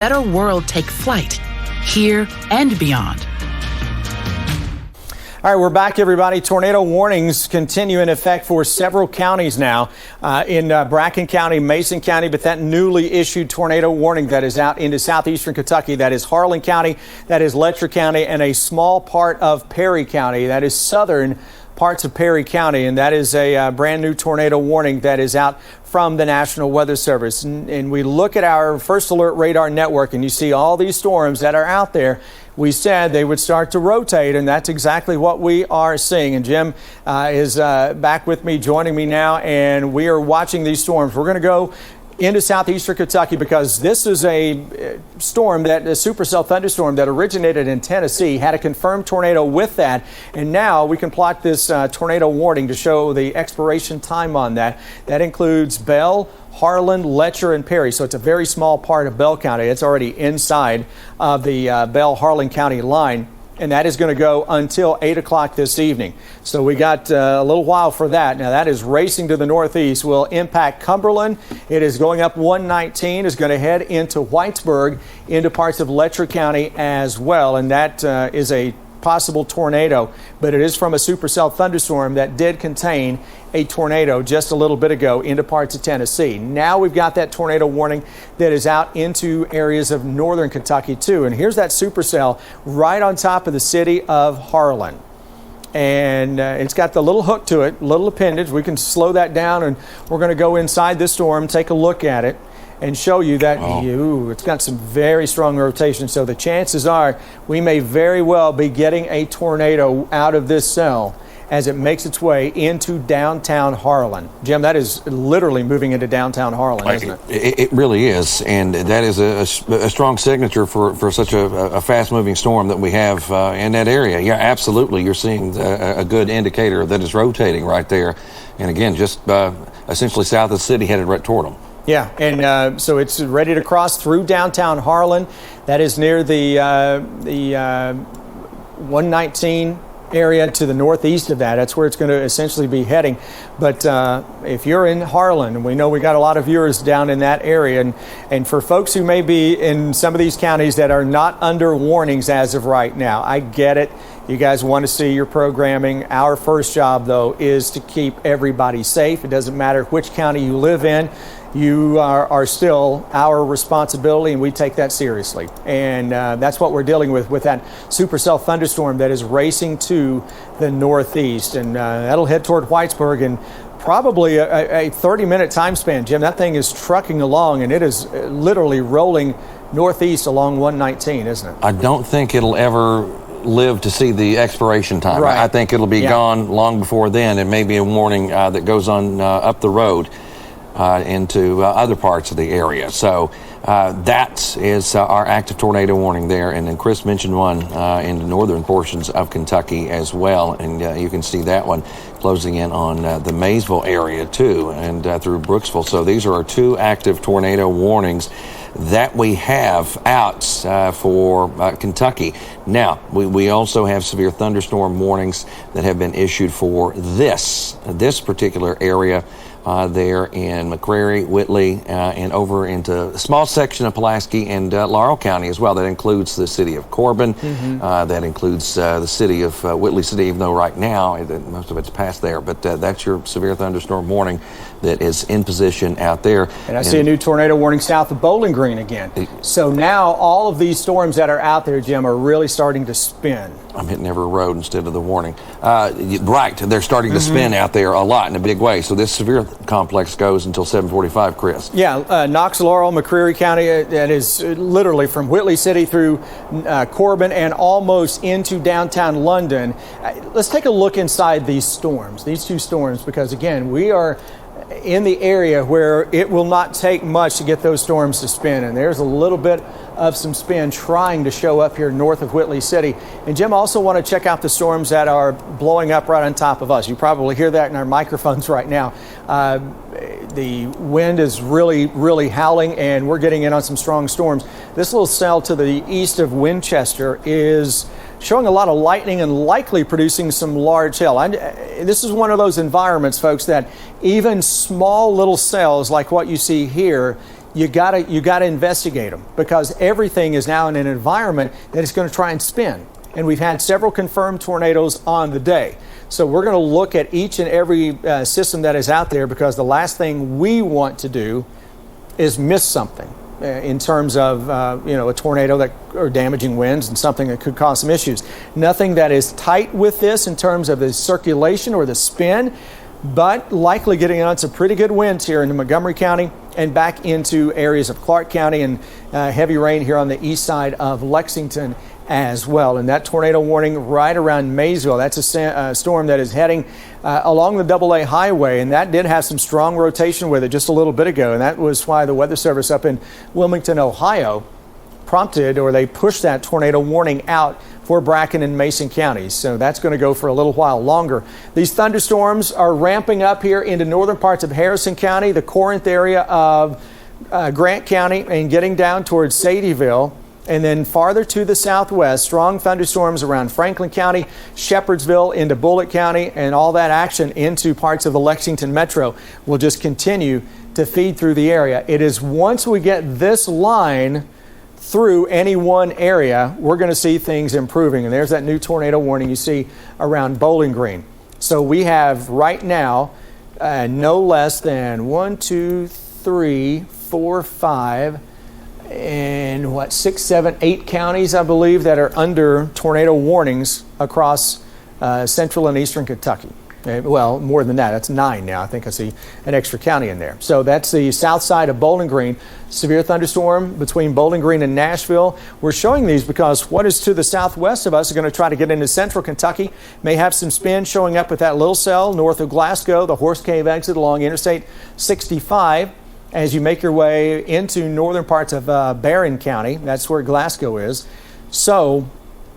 better world take flight, here and beyond. All right, we're back, everybody. Tornado warnings continue in effect for several counties now in Bracken County, Mason County, but that newly issued tornado warning that is out into southeastern Kentucky, that is Harlan County, that is Letcher County, and a small part of Perry County, that is southern parts of Perry County, and that is a brand new tornado warning that is out from the National Weather Service. And we look at our First Alert Radar Network, and you see all these storms that are out there. We said they would start to rotate, and that's exactly what we are seeing. And Jim is back with me, joining me now, and we are watching these storms. We're going to go into southeastern Kentucky because this is a storm, that a supercell thunderstorm that originated in Tennessee, had a confirmed tornado with that, and now we can plot this tornado warning to show the expiration time on that. That includes Bell, Harlan, Letcher, and Perry. So it's a very small part of Bell County. It's already inside of the Bell-Harlan County line. And that is going to go until 8 o'clock this evening. So we got a little while for that. Now that is racing to the northeast, will impact Cumberland. It is going up 119, is going to head into Whitesburg, into parts of Letcher County as well. And that is a possible tornado, but it is from a supercell thunderstorm that did contain a tornado just a little bit ago into parts of Tennessee. Now we've got that tornado warning that is out into areas of northern Kentucky too. And here's that supercell right on top of the city of Harlan. And it's got the little hook to it, little appendage. We can slow that down, and we're going to go inside this storm, take a look at it, and show you that it's got some very strong rotation. So the chances are we may very well be getting a tornado out of this cell as it makes its way into downtown Harlan. Jim, that is literally moving into downtown Harlan, isn't it? It really is, and that is a strong signature for such a fast-moving storm that we have in that area. Yeah, absolutely. You're seeing a good indicator that it's rotating right there. And again, just essentially south of the city, headed right toward them. Yeah, and so it's ready to cross through downtown Harlan. That is near the 119 area to the northeast of that. That's where it's going to essentially be heading. But if you're in Harlan, and we know we got a lot of viewers down in that area, and for folks who may be in some of these counties that are not under warnings as of right now, I get it. You guys want to see your programming. Our first job, though, is to keep everybody safe. It doesn't matter which county you live in. You are still our responsibility, and we take that seriously. And that's what we're dealing with that supercell thunderstorm that is racing to the northeast. And that'll head toward Whitesburg in probably a 30-minute time span. Jim, that thing is trucking along, and it is literally rolling northeast along 119, isn't it? I don't think it'll ever live to see the expiration time. Right. I think it'll be gone long before then. It may be a warning that goes on up the road into other parts of the area. So that is our active tornado warning there. And then Chris mentioned one in the northern portions of Kentucky as well. And you can see that one closing in on the Maysville area too, and through Brooksville. So these are our two active tornado warnings that we have out for Kentucky. Now, we also have severe thunderstorm warnings that have been issued for this particular area there in McCrary, Whitley, and over into a small section of Pulaski and Laurel County as well. That includes the city of Corbin. That includes the city of Whitley City, even though right now most of it's past there. But that's your severe thunderstorm warning that is in position out there. And I see a new tornado warning south of Bowling Green again. So now all of these storms that are out there, Jim, are really starting to spin. I'm hitting every road instead of the warning. Right, they're starting to spin out there a lot in a big way. So this severe complex goes until 7:45, Chris. Yeah, Knox, Laurel, McCreary County, that is literally from Whitley City through Corbin and almost into downtown London. Let's take a look inside these storms, these two storms, because again, we are in the area where it will not take much to get those storms to spin, and there's a little bit of some spin trying to show up here north of Whitley City. And Jim, also want to check out the storms that are blowing up right on top of us. You probably hear that in our microphones right now. The wind is really howling, and we're getting in on some strong storms. This little cell to the east of Winchester is showing a lot of lightning and likely producing some large hail. This is one of those environments, folks, that even small little cells like what you see here you gotta investigate them, because everything is now in an environment that is going to try and spin. And we've had several confirmed tornadoes on the day. So we're going to look at each and every system that is out there, because the last thing we want to do is miss something in terms of a tornado that or damaging winds and something that could cause some issues. Nothing that is tight with this in terms of the circulation or the spin, but likely getting on some pretty good winds here in Montgomery County and back into areas of Clark County, and heavy rain here on the east side of Lexington as well. And that tornado warning right around Maysville, that's a storm that is heading along the AA highway, and that did have some strong rotation with it just a little bit ago, and that was why the Weather Service up in Wilmington, Ohio they pushed that tornado warning out for Bracken and Mason counties. So that's going to go for a little while longer. These thunderstorms are ramping up here into northern parts of Harrison County, the Corinth area of Grant County, and getting down towards Sadieville. And then farther to the southwest, strong thunderstorms around Franklin County, Shepherdsville into Bullitt County, and all that action into parts of the Lexington metro will just continue to feed through the area. It is once we get this line through any one area, we're going to see things improving. And there's that new tornado warning you see around Bowling Green. So we have right now no less than 1, 2, 3, 4, 5, and 6, 7, 8 counties, I believe, that are under tornado warnings across central and eastern Kentucky. Well, more than that. That's 9 now. I think I see an extra county in there. So that's the south side of Bowling Green. Severe thunderstorm between Bowling Green and Nashville. We're showing these because what is to the southwest of us is going to try to get into central Kentucky. May have some spin showing up with that little cell north of Glasgow, the Horse Cave exit along Interstate 65. As you make your way into northern parts of Barron County, that's where Glasgow is. So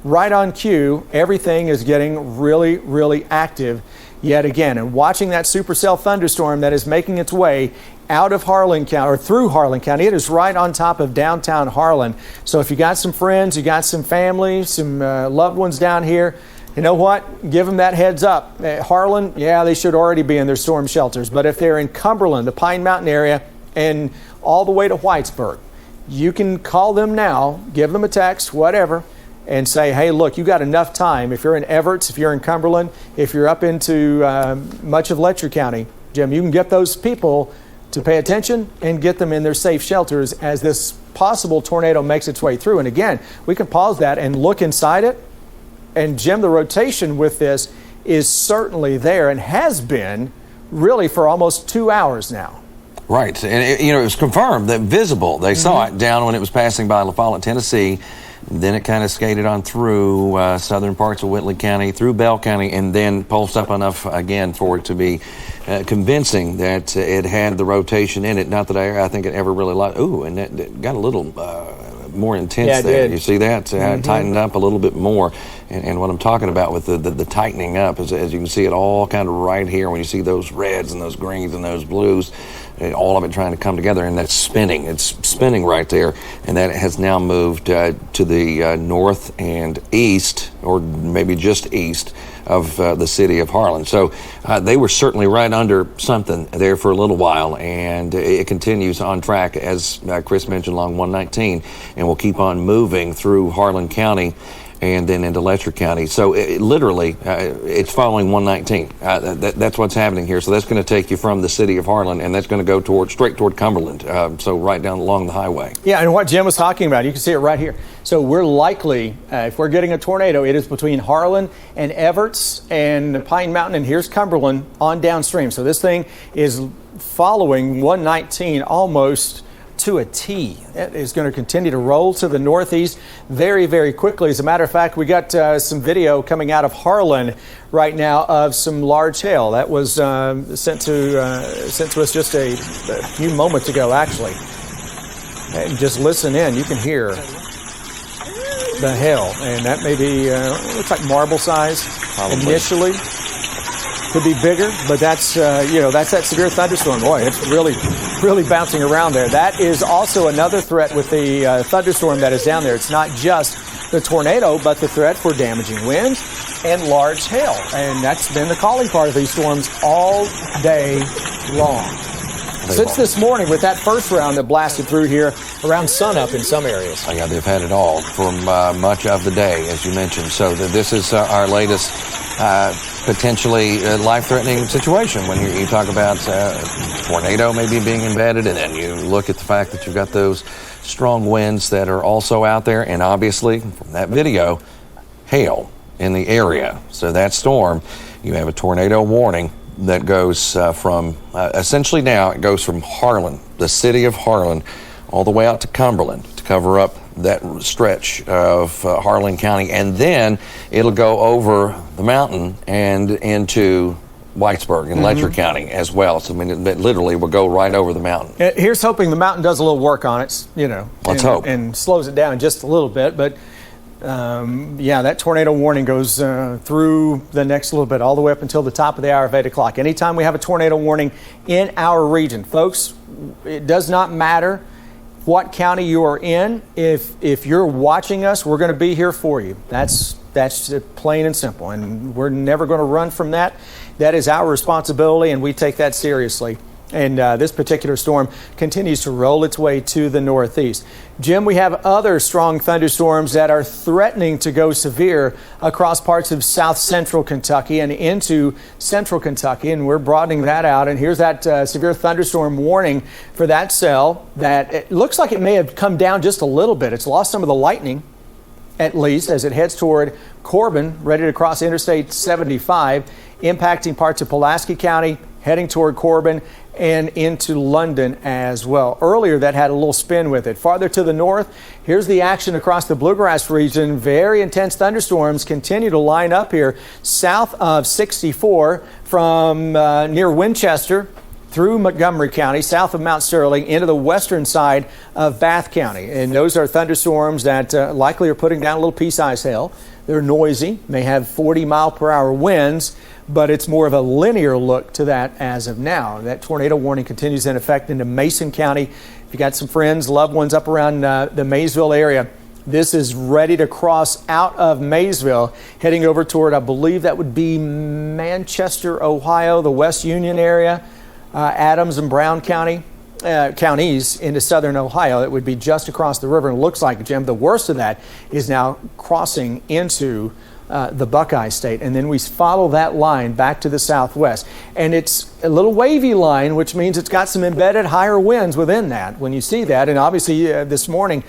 right on cue, everything is getting really, really active yet again. And watching that supercell thunderstorm that is making its way out of Harlan County, or through Harlan County, it is right on top of downtown Harlan. So if you got some friends, you got some family, some loved ones down here, you know what? Give them that heads up. Harlan, yeah, they should already be in their storm shelters. But if they're in Cumberland, the Pine Mountain area, and all the way to Whitesburg, you can call them now, give them a text, whatever, and say, hey, look, you got enough time. If you're in Everett, if you're in Cumberland, if you're up into much of Letcher County, Jim, you can get those people to pay attention and get them in their safe shelters as this possible tornado makes its way through. And again, we can pause that and look inside it. And Jim, the rotation with this is certainly there and has been really for almost 2 hours now. Right. And it was confirmed that visible. They saw it down when it was passing by La Follette, Tennessee. Then it kind of skated on through southern parts of Whitley County, through Bell County, and then pulsed up enough again for it to be convincing that it had the rotation in it. Not that I think it ever really liked. Ooh, and it got a little more intense there. You see that? It tightened up a little bit more. And what I'm talking about with the tightening up is, as you can see it all kind of right here, when you see those reds and those greens and those blues, all of it trying to come together, and that's spinning. It's spinning right there, and that has now moved to the north and east, or maybe just east of the city of Harlan. So they were certainly right under something there for a little while, and it continues on track, as Chris mentioned, along 119, and will keep on moving through Harlan County and then into Letcher County. So literally, it's following 119. That's what's happening here. So that's going to take you from the city of Harlan, and that's going to go straight toward Cumberland, so right down along the highway. Yeah, and what Jim was talking about, you can see it right here. So we're likely, if we're getting a tornado, it is between Harlan and Everts and Pine Mountain, and here's Cumberland on downstream. So this thing is following 119 almost to a T. It is going to continue to roll to the northeast very, very quickly. As a matter of fact, we got some video coming out of Harlan right now of some large hail that was sent to us just a few moments ago, actually. And just listen in, you can hear the hail, and that may be looks like marble size. Probably. Initially. Could be bigger, but that's that's that severe thunderstorm. Boy, it's really bouncing around there. That is also another threat with the thunderstorm that is down there. It's not just the tornado, but the threat for damaging winds and large hail. And that's been the calling part of these storms all day long. since this morning with that first round that blasted through here around sunup in some areas. Oh, yeah, they've had it all from much of the day, as you mentioned. So this is our latest potentially life-threatening situation when you talk about tornado maybe being embedded, and then you look at the fact that you've got those strong winds that are also out there, and obviously from that video, hail in the area. So that storm, you have a tornado warning that goes from essentially now it goes from Harlan, the city of Harlan, all the way out to Cumberland to cover up that stretch of Harlan County, and then it'll go over the mountain and into Whitesburg and Letcher County as well. So I mean, it literally will go right over the mountain. Here's hoping the mountain does a little work on it, Let's hope, and slows it down just a little bit. But yeah, that tornado warning goes through the next little bit, all the way up until the top of the hour of 8 o'clock. Anytime we have a tornado warning in our region, folks, it does not matter what county you are in. If you're watching us, we're going to be here for you. That's plain and simple, and we're never going to run from that. That is our responsibility, and we take that seriously. And this particular storm continues to roll its way to the northeast. Jim, we have other strong thunderstorms that are threatening to go severe across parts of south central Kentucky and into central Kentucky, and we're broadening that out. And here's that severe thunderstorm warning for that cell that it looks like it may have come down just a little bit. It's lost some of the lightning, at least, as it heads toward Corbin, ready to cross Interstate 75, impacting parts of Pulaski County, heading toward Corbin and into London as well. Earlier, that had a little spin with it. Farther to the north, here's the action across the Bluegrass region. Very intense thunderstorms continue to line up here south of 64 from near Winchester through Montgomery County, south of Mount Sterling, into the western side of Bath County. And those are thunderstorms that likely are putting down a little pea-sized hail. They're noisy, may have 40-mile-per-hour winds, but it's more of a linear look to that as of now. That tornado warning continues in effect into Mason County. If you got some friends, loved ones up around the Maysville area, this is ready to cross out of Maysville, heading over toward, I believe that would be Manchester, Ohio, the West Union area, Adams and Brown counties into southern Ohio. It would be just across the river. And it looks like, Jim, the worst of that is now crossing into the Buckeye State, and then we follow that line back to the southwest. And it's a little wavy line, which means it's got some embedded higher winds within that when you see that. And obviously this morning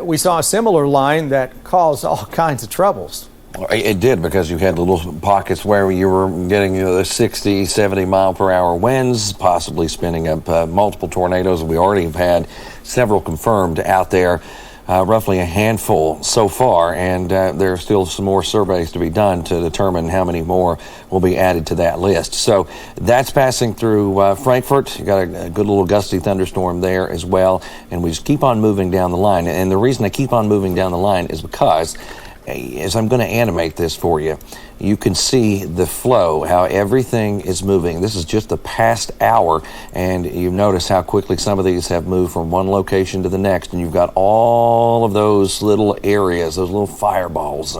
we saw a similar line that caused all kinds of troubles. It did, because you had little pockets where you were getting the 60, 70-mile-per-hour winds, possibly spinning up multiple tornadoes. We already have had several confirmed out there. Roughly a handful so far, and there are still some more surveys to be done to determine how many more will be added to that list. So that's passing through Frankfort. You got a good little gusty thunderstorm there as well, and we just keep on moving down the line. And the reason I keep on moving down the line is because, as I'm going to animate this for you, you can see the flow, how everything is moving. This is just the past hour, and you notice how quickly some of these have moved from one location to the next, and you've got all of those little areas, those little fireballs.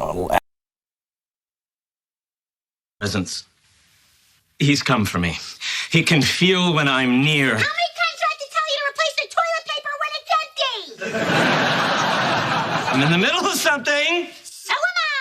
Presence. He's come for me. He can feel when I'm near. How many times do I have to tell you to replace the toilet paper when it's empty? I'm in the middle of something. So am I.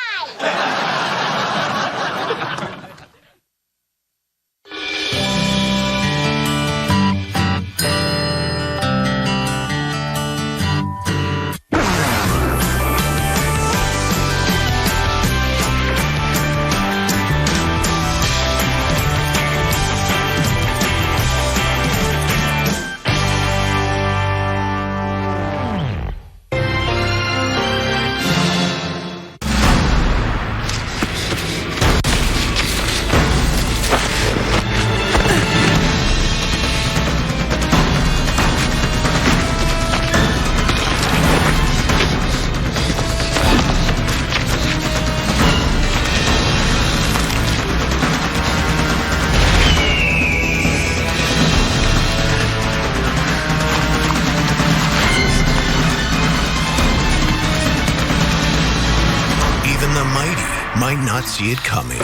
Might not see it coming.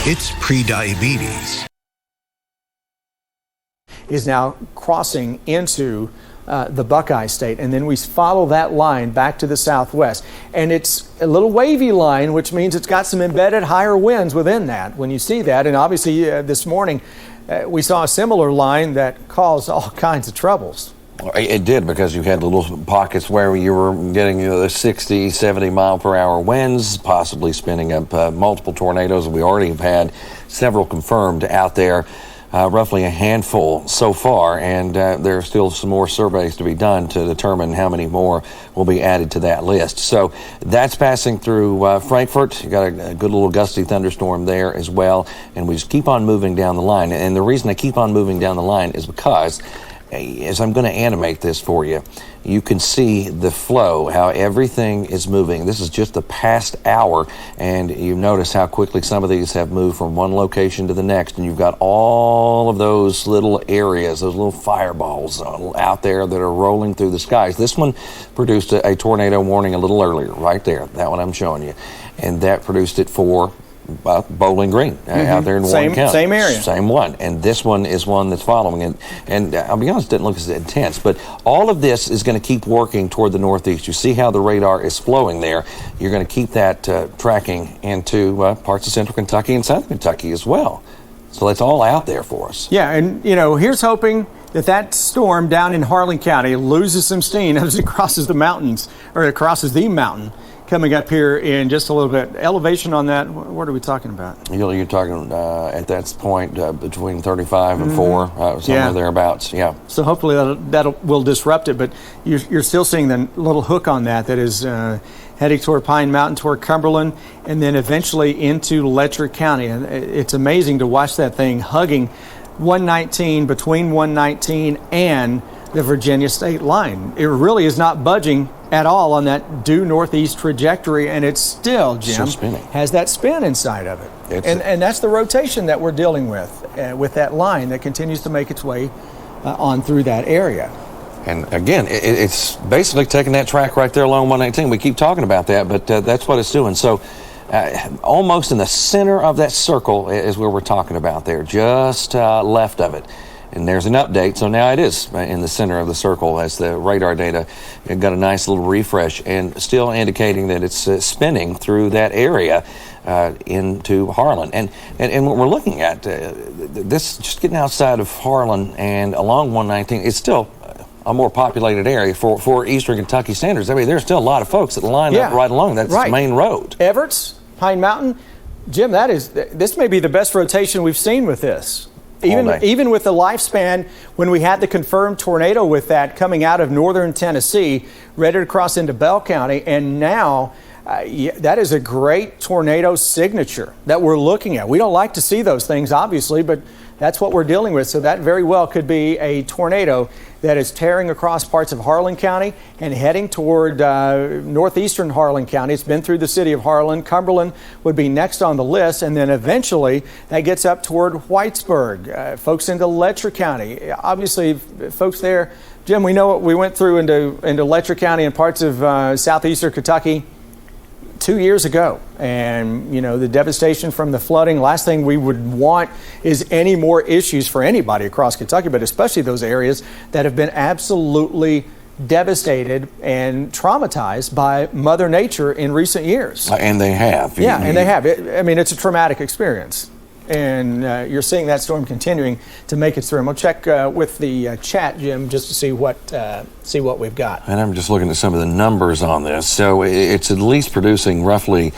It's prediabetes. is now crossing into the Buckeye State, and then we follow that line back to the southwest. And it's a little wavy line, which means it's got some embedded higher winds within that when you see that. And obviously this morning we saw a similar line that caused all kinds of troubles. It did, because you had little pockets where you were getting the 60, 70 mile per hour winds, possibly spinning up multiple tornadoes. We already have had several confirmed out there. Roughly a handful so far, and there are still some more surveys to be done to determine how many more will be added to that list. So that's passing through Frankfort. You got a good little gusty thunderstorm there as well, and we just keep on moving down the line. And the reason I keep on moving down the line is because, as I'm going to animate this for you, you can see the flow, how everything is moving. This is just the past hour, and you notice how quickly some of these have moved from one location to the next, and you've got all of those little areas, those little fireballs out there that are rolling through the skies. This one produced a tornado warning a little earlier, right there, that one I'm showing you, and that produced it for Bowling Green out there in Warren County. Same area. Same one. And this one is one that's following it. And I'll be honest, it didn't look as intense. But all of this is going to keep working toward the northeast. You see how the radar is flowing there. You're going to keep that tracking into parts of central Kentucky and southern Kentucky as well. So it's all out there for us. Yeah, and here's hoping that storm down in Harlan County loses some steam as it crosses the mountains, or it crosses the mountain. Coming up here in just a little bit. Elevation on that, what are we talking about? You're talking at that point between 35 and 4, somewhere thereabouts, yeah. So hopefully that will disrupt it, but you're still seeing the little hook on that is heading toward Pine Mountain, toward Cumberland, and then eventually into Letcher County. And it's amazing to watch that thing hugging 119, between 119 and the Virginia state line. It really is not budging at all on that due northeast trajectory, and it's still, Jim, has that spin inside of it. And that's the rotation that we're dealing with that line that continues to make its way on through that area. And again, it's basically taking that track right there along 119. We keep talking about that, but that's what it's doing. So almost in the center of that circle is where we're talking about there, just left of it. And there's an update, so now it is in the center of the circle as the radar data got a nice little refresh, and still indicating that it's spinning through that area into Harlan. And what we're looking at, this just getting outside of Harlan and along 119, it's still a more populated area for Eastern Kentucky standards. I mean, there's still a lot of folks that line up right along that main road. Everett's, Pine Mountain, Jim, this may be the best rotation we've seen with this. Even with the lifespan, when we had the confirmed tornado with that coming out of northern Tennessee, ready to cross into Bell County, and now that is a great tornado signature that we're looking at. We don't like to see those things, obviously, but that's what we're dealing with. So that very well could be a tornado that is tearing across parts of Harlan County and heading toward northeastern Harlan County. It's been through the city of Harlan. Cumberland would be next on the list, and then eventually that gets up toward Whitesburg, folks into Letcher County. Obviously, folks there, Jim, we know what we went through into Letcher County and parts of southeastern Kentucky 2 years ago, and the devastation from the flooding. Last thing we would want is any more issues for anybody across Kentucky, but especially those areas that have been absolutely devastated and traumatized by Mother Nature in recent years. And they have. Yeah, and they have. It's a traumatic experience. And you're seeing that storm continuing to make its through. And we'll check with the chat, Jim, just to see what we've got. And I'm just looking at some of the numbers on this. So it's at least producing roughly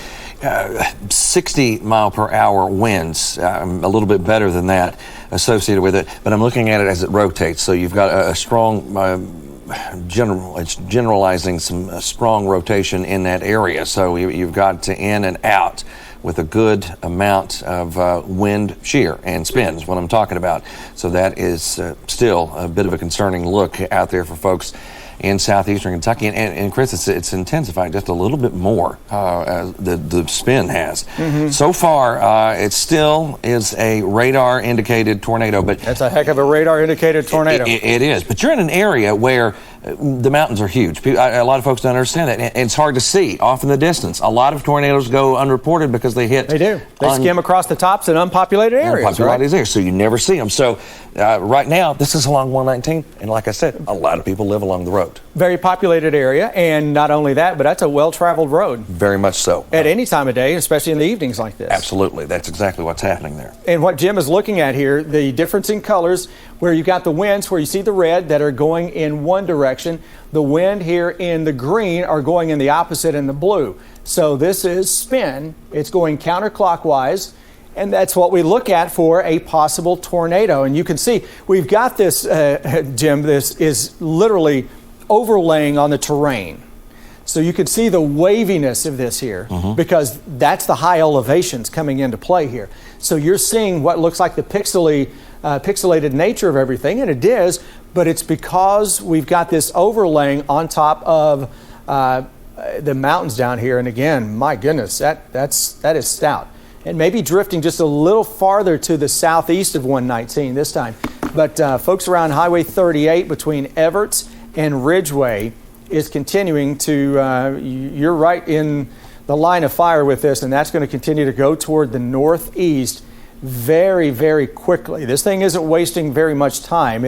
60 mile per hour winds, a little bit better than that associated with it. But I'm looking at it as it rotates. So you've got a strong it's generalizing some strong rotation in that area. So you've got to in and out with a good amount of wind shear and spin is what I'm talking about. So that is still a bit of a concerning look out there for folks in southeastern Kentucky. And Chris, it's intensifying just a little bit more, the spin has. Mm-hmm. So far, it still is a radar-indicated tornado. But that's a heck of a radar-indicated tornado. It is. But you're in an area where The mountains are huge. A lot of folks don't understand that. And it's hard to see off in the distance. A lot of tornadoes go unreported because they hit. They do. They skim across the tops in unpopulated areas. Unpopulated areas, so you never see them. So right now, this is along 119. And like I said, a lot of people live along the road. Very populated area. And not only that, but that's a well-traveled road. Very much so. At any time of day, especially in the evenings like this. Absolutely. That's exactly what's happening there. And what Jim is looking at here, the difference in colors, where you got the winds, where you see the red that are going in one direction, the wind here in the green are going in the opposite in the blue. So this is spin. It's going counterclockwise, and that's what we look at for a possible tornado. And you can see we've got this, Jim, this is literally overlaying on the terrain. So you can see the waviness of this here because that's the high elevations coming into play here. So you're seeing what looks like the pixelated nature of everything, and it is, but it's because we've got this overlaying on top of the mountains down here. And again, my goodness, that is stout. And maybe drifting just a little farther to the southeast of 119 this time. But folks around Highway 38 between Everts and Ridgeway is continuing to, you're right in the line of fire with this, and that's going to continue to go toward the northeast very, very quickly. This thing isn't wasting very much time.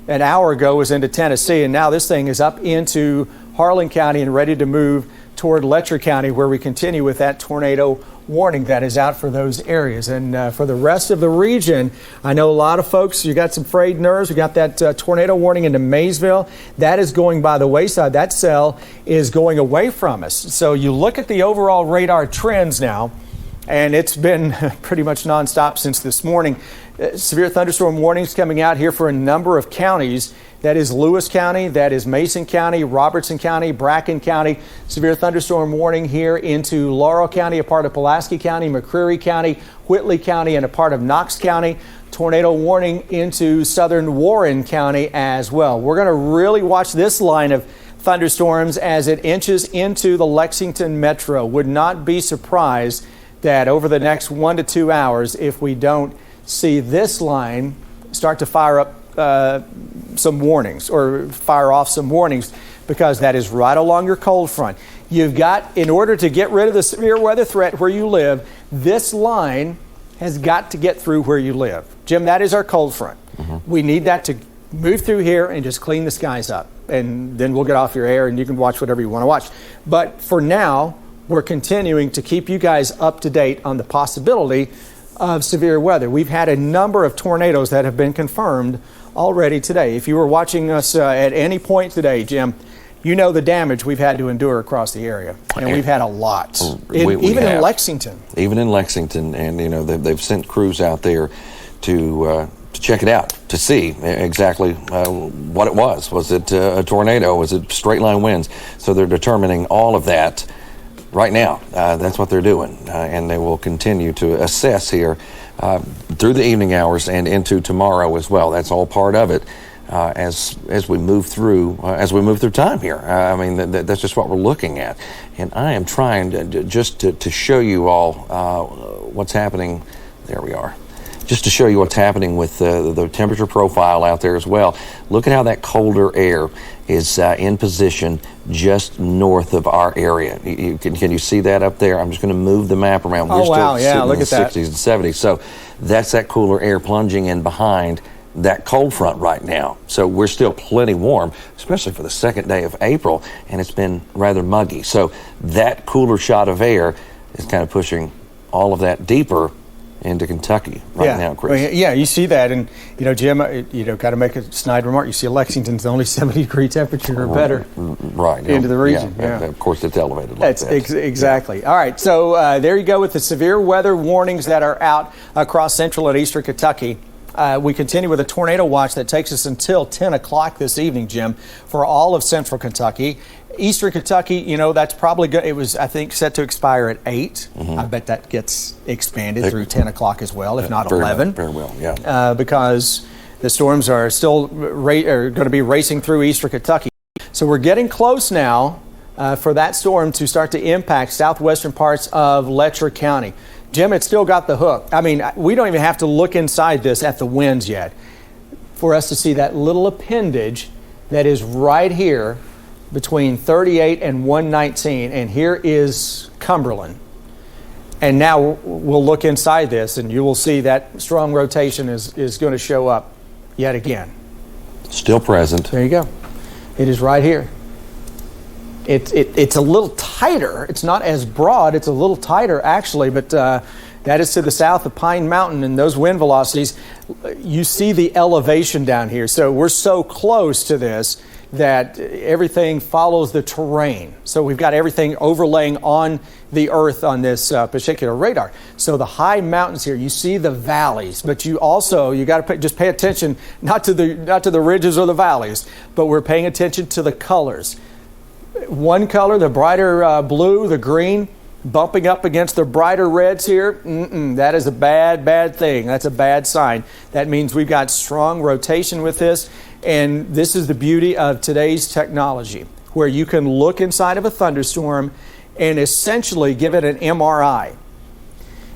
An hour ago was into Tennessee, and now this thing is up into Harlan County and ready to move toward Letcher County, where we continue with that tornado warning that is out for those areas. And for the rest of the region, I know a lot of folks, you got some frayed nerves. We got that tornado warning into Maysville. That is going by the wayside. That cell is going away from us. So you look at the overall radar trends now, and it's been pretty much nonstop since this morning. Severe thunderstorm warnings coming out here for a number of counties. That is Lewis County, that is Mason County, Robertson County, Bracken County. Severe thunderstorm warning here into Laurel County, a part of Pulaski County, McCreary County, Whitley County, and a part of Knox County. Tornado warning into southern Warren County as well. We're going to really watch this line of thunderstorms as it inches into the Lexington metro. Would not be surprised that over the next 1 to 2 hours, if we don't see this line start to fire up some warnings or fire off some warnings, because that is right along your cold front. You've got, in order to get rid of the severe weather threat where you live, this line has got to get through where you live. Jim, that is our cold front. We need that to move through here and just clean the skies up. And then we'll get off your air and you can watch whatever you want to watch. But for now, we're continuing to keep you guys up to date on the possibility of severe weather. We've had a number of tornadoes that have been confirmed already today. If you were watching us at any point today, Jim, you know the damage we've had to endure across the area. And we've had a lot. Even in Lexington. Even in Lexington. And, you know, they've sent crews out there to check it out, to see exactly what it was. Was it a tornado? Was it straight line winds? So they're determining all of that right now. That's what they're doing. And they will continue to assess here through the evening hours and into tomorrow as well. That's all part of it as we move through time here. I mean, that's just what we're looking at. And I am trying to show you all what's happening. There we are. Just to show you what's happening with the temperature profile out there as well. Look at how that colder air is in position just north of our area. Can you see that up there? I'm just going to move the map around. We're still sitting in the 60s and 70s. So that's that cooler air plunging in behind that cold front right now. So we're still plenty warm, especially for the second day of April, and it's been rather muggy. So that cooler shot of air is kind of pushing all of that deeper into Kentucky now, Chris. Well, yeah, you see that. And, you know, Jim, got to make a snide remark. You see Lexington's only 70-degree temperature or better into the region. Yeah. Of course, it's elevated like that. Exactly. Yeah. All right, so there you go with the severe weather warnings that are out across central and eastern Kentucky. We continue with a tornado watch that takes us until 10 o'clock this evening, Jim, for all of central Kentucky. Eastern Kentucky, you know, that's probably good. It was, I think, set to expire at 8. I bet that gets expanded through 10 o'clock as well, if not 11. Very well. Because the storms are still going to be racing through eastern Kentucky. So we're getting close now for that storm to start to impact southwestern parts of Letcher County. Jim, it's still got the hook. I mean, we don't even have to look inside this at the winds yet for us to see that little appendage that is right here between 38 and 119, and here is Cumberland. And now we'll look inside this, and you will see that strong rotation is going to show up yet again. Still present. There you go. It is right here. It's a little tighter. It's not as broad. It's a little tighter, actually, but that is to the south of Pine Mountain, and those wind velocities, you see the elevation down here. So we're so close to this that everything follows the terrain. So we've got everything overlaying on the earth on this particular radar. So the high mountains here, you see the valleys, but you got to just pay attention not to the ridges or the valleys, but we're paying attention to the colors. One color, the brighter blue, the green, bumping up against the brighter reds here. That is a bad thing. That's a bad sign. That means we've got strong rotation with this. And this is the beauty of today's technology, where you can look inside of a thunderstorm and essentially give it an MRI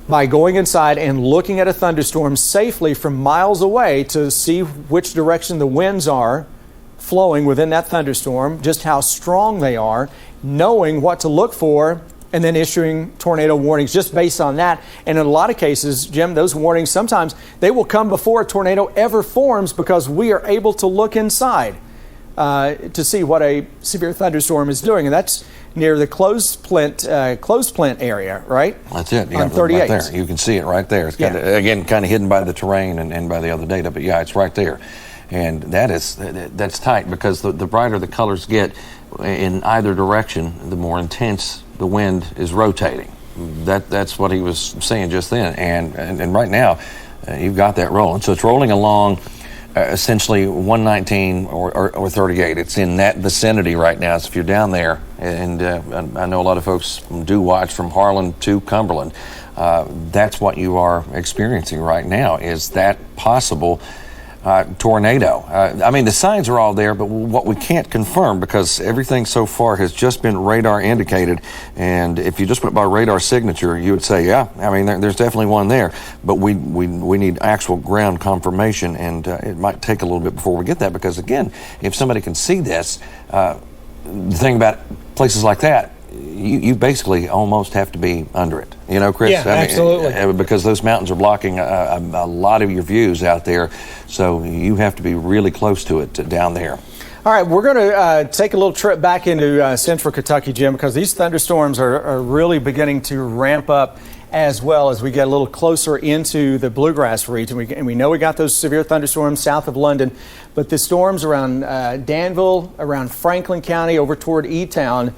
by going inside and looking at a thunderstorm safely from miles away to see which direction the winds are flowing within that thunderstorm, just how strong they are, knowing what to look for, and then issuing tornado warnings just based on that. And in a lot of cases, Jim, those warnings, sometimes they will come before a tornado ever forms because we are able to look inside to see what a severe thunderstorm is doing. And that's near the clothesplant area, right? That's it. Yeah, on 38. right there. You can see it right there. It's kind of hidden by the terrain and by the other data, but yeah, it's right there. And that's tight because the brighter the colors get in either direction, the more intense the wind is rotating. That's what he was saying just then. And right now, you've got that rolling. So it's rolling along essentially 119 or 38. It's in that vicinity right now. So if you're down there, and I know a lot of folks do watch from Harlan to Cumberland, that's what you are experiencing right now, is that possible tornado. I mean, the signs are all there, but what we can't confirm, because everything so far has just been radar indicated, and if you just went by radar signature, you would say, yeah, I mean, there's definitely one there, but we need actual ground confirmation, and it might take a little bit before we get that, because again, if somebody can see this, the thing about places like that, you basically almost have to be under it. You know, Chris? Yeah, absolutely. Because those mountains are blocking a lot of your views out there, so you have to be really close to it down there. All right, we're going to take a little trip back into central Kentucky, Jim, because these thunderstorms are really beginning to ramp up as well as we get a little closer into the bluegrass region. And we know we got those severe thunderstorms south of London, but the storms around Danville, around Franklin County, over toward E-Town,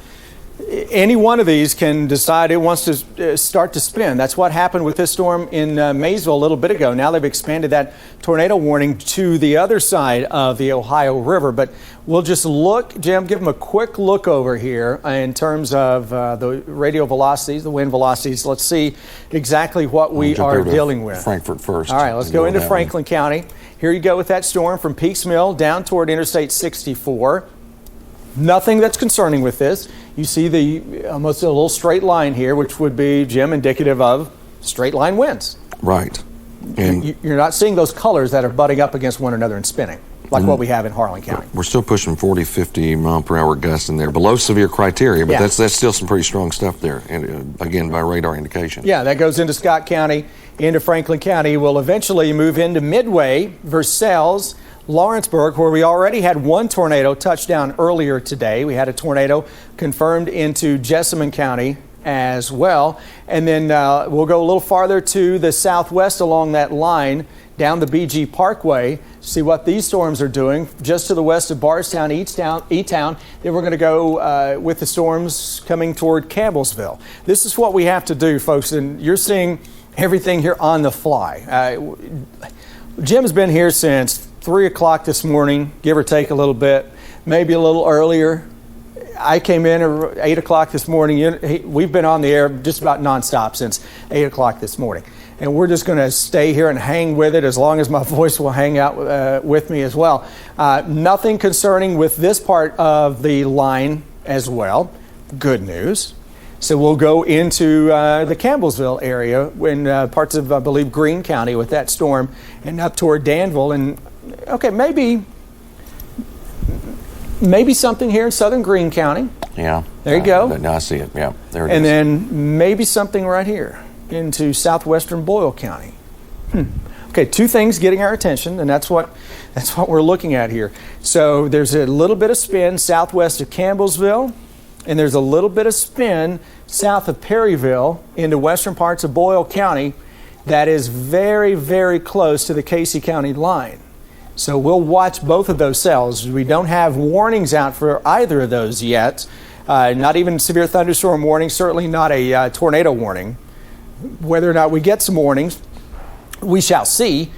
any one of these can decide it wants to start to spin. That's what happened with this storm in Maysville a little bit ago. Now they've expanded that tornado warning to the other side of the Ohio River. But we'll just look, Jim, give them a quick look over here in terms of the radial velocities, the wind velocities. Let's see exactly what we are dealing with. Frankfort first. All right, let's go into Franklin County. Here you go with that storm from Peaks Mill down toward Interstate 64. Nothing that's concerning with this. You see the almost a little straight line here, which would be, Jim, indicative of straight line winds. Right. And you're not seeing those colors that are butting up against one another and spinning, like what we have in Harlan County. We're still pushing 40, 50 mile per hour gusts in there, below severe criteria, but that's still some pretty strong stuff there, and again, by radar indication. Yeah, that goes into Scott County, into Franklin County. We'll eventually move into Midway, Versailles, Lawrenceburg, where we already had one tornado touch down earlier today. We had a tornado confirmed into Jessamine County as well. And then we'll go a little farther to the southwest along that line, down the BG Parkway, see what these storms are doing. Just to the west of Bardstown, E-Town. Then we're going to go with the storms coming toward Campbellsville. This is what we have to do, folks, and you're seeing everything here on the fly. Jim's been here since 3 o'clock this morning, give or take a little bit, maybe a little earlier. I came in at 8 o'clock this morning. We've been on the air just about nonstop since 8 o'clock this morning. And we're just going to stay here and hang with it as long as my voice will hang out with me as well. Nothing concerning with this part of the line as well. Good news. So we'll go into the Campbellsville area in parts of, I believe, Greene County with that storm and up toward Danville. And okay, maybe Maybe something here in southern Greene County. Yeah. There you go. Now I see it. Yeah, there it is. And then maybe something right here into southwestern Boyle County. Okay, two things getting our attention, and that's what we're looking at here. So there's a little bit of spin southwest of Campbellsville, and there's a little bit of spin south of Perryville into western parts of Boyle County that is very, very close to the Casey County line. So we'll watch both of those cells. We don't have warnings out for either of those yet. Not even severe thunderstorm warning, certainly not a tornado warning. Whether or not we get some warnings, we shall see.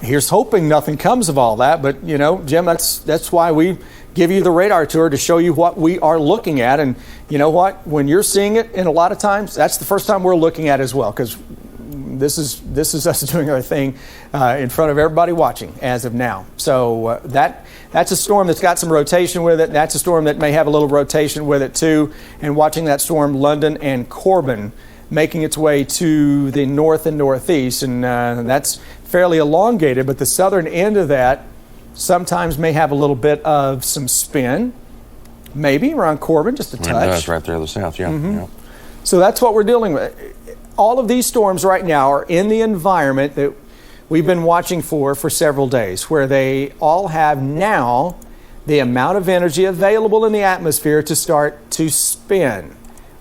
Here's hoping nothing comes of all that. But, you know, Jim, that's why we give you the radar tour, to show you what we are looking at. And you know what? When you're seeing it, and a lot of times, that's the first time we're looking at it as well, because this is us doing our thing in front of everybody watching as of now. So that's a storm that's got some rotation with it. That's a storm that may have a little rotation with it too. And watching that storm, London and Corbin, making its way to the north and northeast, and that's fairly elongated, but the southern end of that sometimes may have a little bit of some spin, maybe around Corbin, just a touch. That's right there to the south, yeah. Yeah. So that's what we're dealing with. All of these storms right now are in the environment that we've been watching for several days, where they all have now the amount of energy available in the atmosphere to start to spin,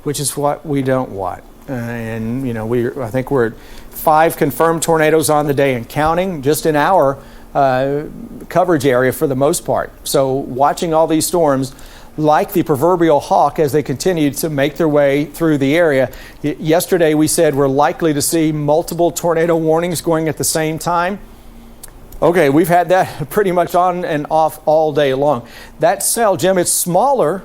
which is what we don't want. And you know, I think we're at 5 confirmed tornadoes on the day and counting, just in our coverage area for the most part. So watching all these storms like the proverbial hawk as they continue to make their way through the area. Yesterday we said we're likely to see multiple tornado warnings going at the same time. Okay, we've had that pretty much on and off all day long. That cell, Jim, it's smaller,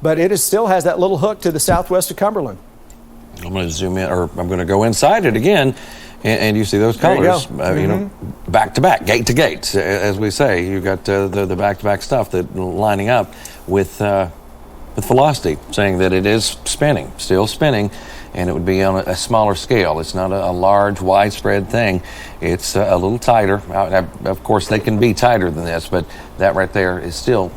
but it still has that little hook to the southwest of Cumberland. I'm going to zoom in, or I'm going to go inside it again, and you see those colors, you know, back to back, gate to gate, as we say. You've got the back to back stuff that lining up with velocity, saying that it is spinning, still spinning, and it would be on a smaller scale. It's not a large, widespread thing. It's a little tighter. Of course, they can be tighter than this, but that right there is still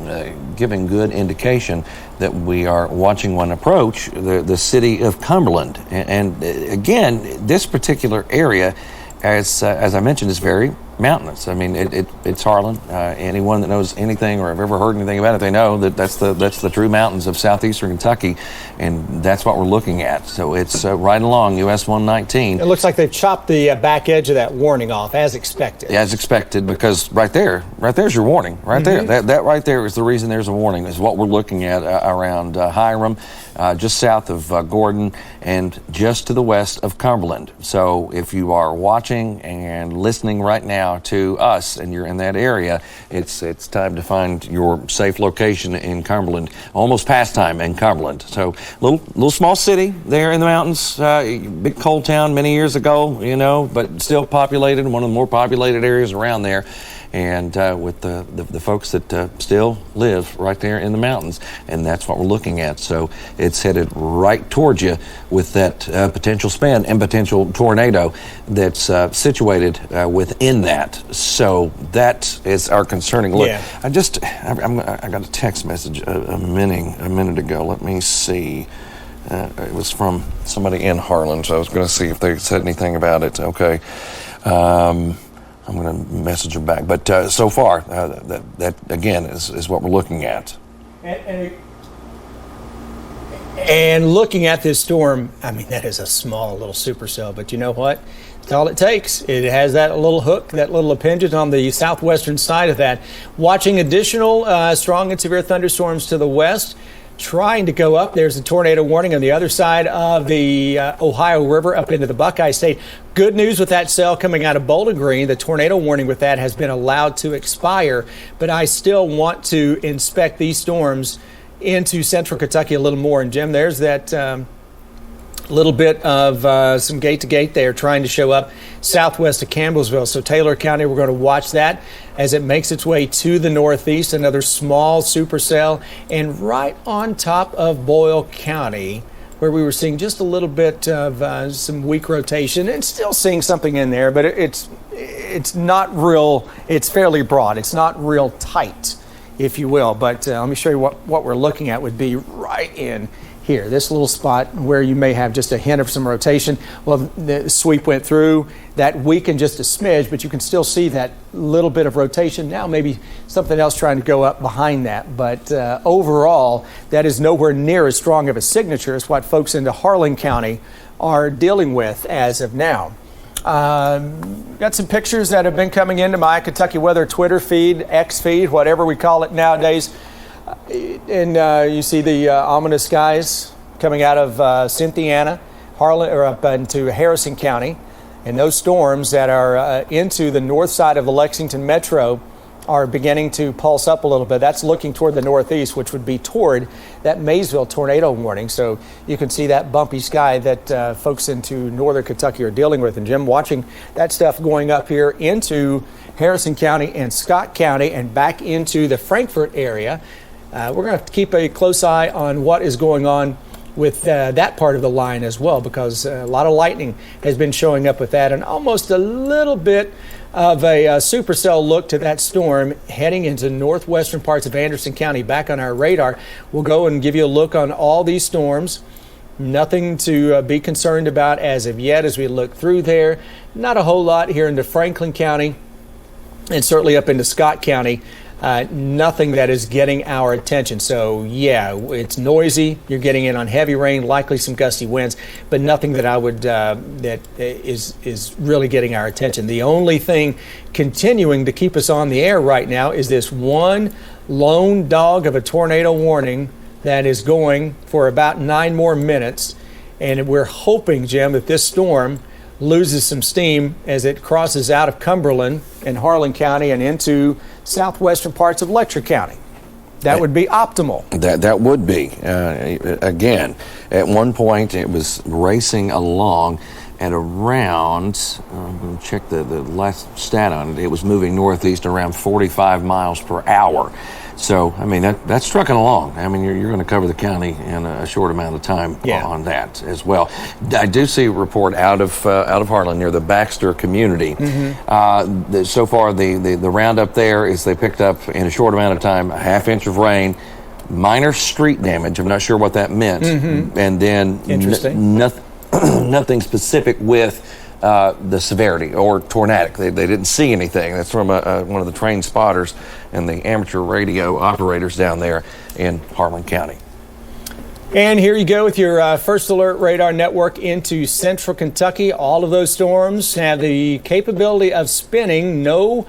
giving good indication that we are watching one approach the city of Cumberland. And again, this particular area, as I mentioned, is very mountainous. I mean, it's Harlan. Anyone that knows anything or have ever heard anything about it, they know that that's the true mountains of southeastern Kentucky, and that's what we're looking at. So it's right along US 119. It looks like they've chopped the back edge of that warning off, as expected. As expected, because right there's your warning. Right there. That right there is the reason there's a warning, is what we're looking at around Hiram, just south of Gordon, and just to the west of Cumberland. So if you are watching and listening right now to us and you're in that area, it's time to find your safe location in Cumberland. Almost past time in Cumberland. So little small city there in the mountains, big coal town many years ago, you know, but still populated, one of the more populated areas around there. And with the folks that still live right there in the mountains, and that's what we're looking at. So it's headed right towards you with that potential spin and potential tornado that's situated within that. So that is our concerning look. Yeah. I got a text message a minute ago. Let me see. It was from somebody in Harlan, so I was going to see if they said anything about it. Okay. I'm going to message them back. But so far, that again, is what we're looking at. And looking at this storm, I mean, that is a small little supercell, but you know what? That's all it takes. It has that little hook, that little appendage on the southwestern side of that. Watching additional strong and severe thunderstorms to the west, trying to go up. There's a tornado warning on the other side of the Ohio River up into the Buckeye State. Good news with that cell coming out of Bowling Green. The tornado warning with that has been allowed to expire, but I still want to inspect these storms into central Kentucky a little more. And Jim, there's that little bit of some gate to gate there trying to show up southwest of Campbellsville. So Taylor County, we're going to watch that as it makes its way to the northeast, another small supercell, and right on top of Boyle County, where we were seeing just a little bit of some weak rotation, and still seeing something in there, but it's not real. It's fairly broad. It's not real tight if you will. But let me show you what we're looking at would be right in here, this little spot where you may have just a hint of some rotation. Well, the sweep went through, that weakened just a smidge, but you can still see that little bit of rotation. Now maybe something else trying to go up behind that. But overall, that is nowhere near as strong of a signature as what folks into Harlan County are dealing with as of now. Got some pictures that have been coming into my Kentucky Weather Twitter feed, X feed, whatever we call it nowadays. And you see the ominous skies coming out of Cynthiana, Harlan, or up into Harrison County. And those storms that are into the north side of the Lexington metro are beginning to pulse up a little bit. That's looking toward the northeast, which would be toward that Maysville tornado warning. So you can see that bumpy sky that folks into northern Kentucky are dealing with. And Jim, watching that stuff going up here into Harrison County and Scott County and back into the Frankfort area. We're going to have to keep a close eye on what is going on with that part of the line as well, because a lot of lightning has been showing up with that, and almost a little bit of a supercell look to that storm heading into northwestern parts of Anderson County back on our radar. We'll go and give you a look on all these storms. Nothing to be concerned about as of yet as we look through there. Not a whole lot here into Franklin County and certainly up into Scott County. Nothing that is getting our attention. So yeah, it's noisy. You're getting in on heavy rain, likely some gusty winds, but nothing that I would that is really getting our attention. The only thing continuing to keep us on the air right now is this one lone dog of a tornado warning that is going for about 9 more minutes, and we're hoping, Jim, that this storm loses some steam as it crosses out of Cumberland and Harlan County and into southwestern parts of Letcher County. That would be optimal. That would be. Again, at one point it was racing along at around, I'm going to check the last stat on it, it was moving northeast around 45 miles per hour. So, I mean, that's trucking along. I mean, you're going to cover the county in a short amount of time on that as well. I do see a report out of Harlan near the Baxter community. Mm-hmm. So far, the roundup there is they picked up in a short amount of time a half-inch of rain, minor street damage. I'm not sure what that meant. Mm-hmm. And then nothing specific with the severity or tornadic. They didn't see anything. That's from one of the trained spotters and the amateur radio operators down there in Harlan County. And here you go with your First Alert Radar Network into central Kentucky. All of those storms have the capability of spinning. No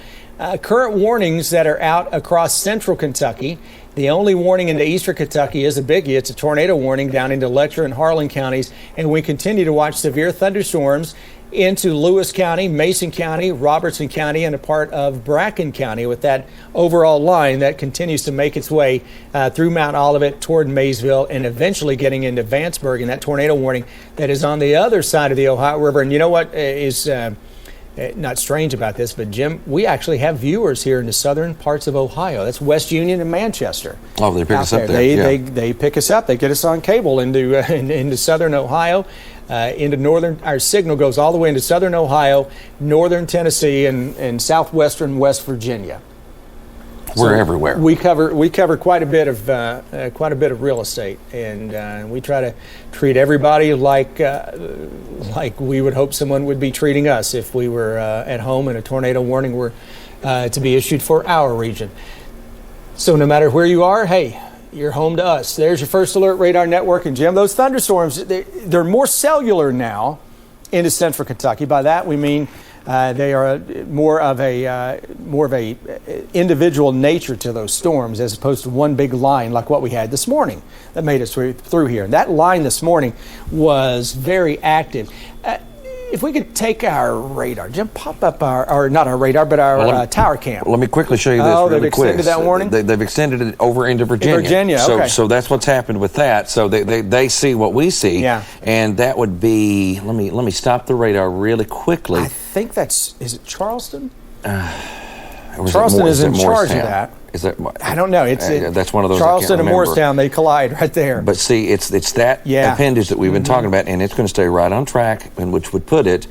current warnings that are out across central Kentucky. The only warning into eastern Kentucky is a biggie. It's a tornado warning down into Letcher and Harlan counties. And we continue to watch severe thunderstorms into Lewis County, Mason County, Robertson County, and a part of Bracken County with that overall line that continues to make its way through Mount Olivet toward Maysville and eventually getting into Vanceburg, and that tornado warning that is on the other side of the Ohio River. And you know what is not strange about this, but Jim, we actually have viewers here in the southern parts of Ohio. That's West Union and Manchester. Oh, they pick us up there. They pick us up. They get us on cable into southern Ohio. Into northern, our signal goes all the way into southern Ohio, northern Tennessee, and southwestern West Virginia. We're everywhere. We cover quite a bit of real estate, and we try to treat everybody like we would hope someone would be treating us if we were at home and a tornado warning were to be issued for our region. So no matter where you are, hey, you're home to us. There's your First Alert Radar Network. And Jim, those thunderstorms, they're more cellular now into central Kentucky. By that we mean they are more of a individual nature to those storms as opposed to one big line like what we had this morning that made us through here. And that line this morning was very active. If we could take our radar, Jim, pop up not our radar, but our tower cam. Let me quickly show you this really quick. They've extended that warning? They've extended it over into Virginia. Okay. So that's what's happened with that. So they see what we see. Yeah. And that would be, let me stop the radar really quickly. I think is it Charleston? Charleston is in charge of that. Is that? I don't know. That's one of those. Charleston and Morristown, they collide right there. But see, it's that appendage that we've been talking about, and it's going to stay right on track, and which would put it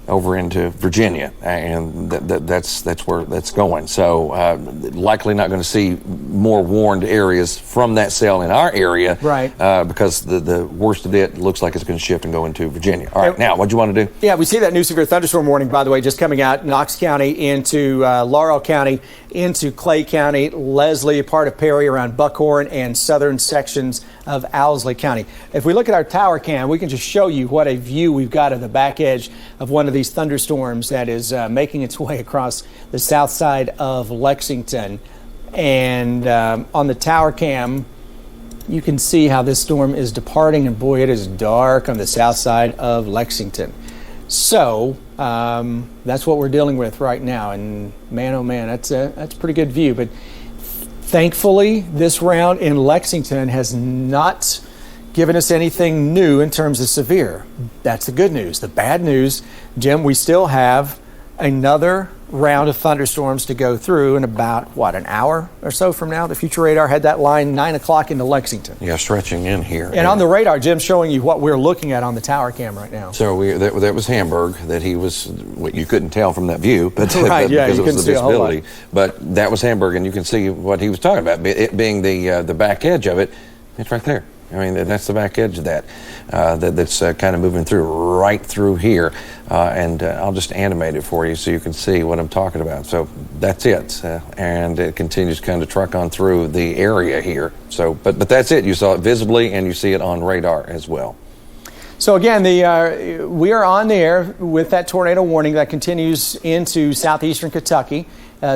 over into Virginia, and that's where that's going. So likely not going to see more warned areas from that cell in our area, right? Because the worst of it looks like it's going to shift and go into Virginia. All right, now what do you want to do? Yeah, we see that new severe thunderstorm warning, by the way, just coming out Knox County into Laurel County, into Clay County, Leslie, part of Perry, around Buckhorn, and southern sections of Owsley County. If we look at our tower cam, we can just show you what a view we've got of the back edge of one of these thunderstorms that is making its way across the south side of Lexington. And on the tower cam, you can see how this storm is departing, and boy, it is dark on the south side of Lexington. So that's what we're dealing with right now, and man, oh man, that's a pretty good view. But thankfully, this round in Lexington has not given us anything new in terms of severe. That's the good news. The bad news, Jim, we still have another round of thunderstorms to go through in about, an hour or so from now. The future radar had that line 9 o'clock into Lexington. Yeah, stretching in here. And on the radar, Jim's showing you what we're looking at on the tower cam right now. So that was Hamburg, that he was, you couldn't tell from that view, but right, yeah, because you it was the see visibility. But that was Hamburg, and you can see what he was talking about, it being the back edge of it. It's right there. I mean, that's the back edge of that's kind of moving through, right through here. And I'll just animate it for you so you can see what I'm talking about. So that's it. And it continues to kind of truck on through the area here. So, but that's it. You saw it visibly, and you see it on radar as well. So again, we are on the air with that tornado warning that continues into southeastern Kentucky.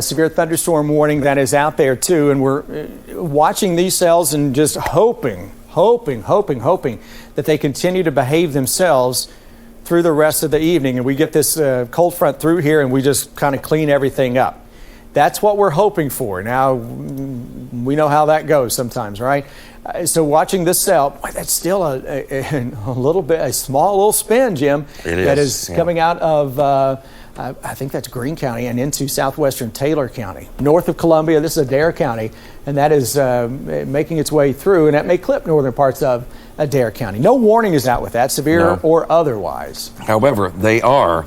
Severe thunderstorm warning that is out there too. And we're watching these cells and just hoping that they continue to behave themselves through the rest of the evening, and we get this cold front through here and we just kind of clean everything up. That's what we're hoping for. Now, we know how that goes sometimes, right? So watching this cell, boy, that's still a small little spin, Jim. It is. That is coming out of I think that's Greene County and into southwestern Taylor County. North of Columbia, this is Adair County, and that is making its way through, and that may clip northern parts of Adair County. No warning is out with that, severe or otherwise. However, they are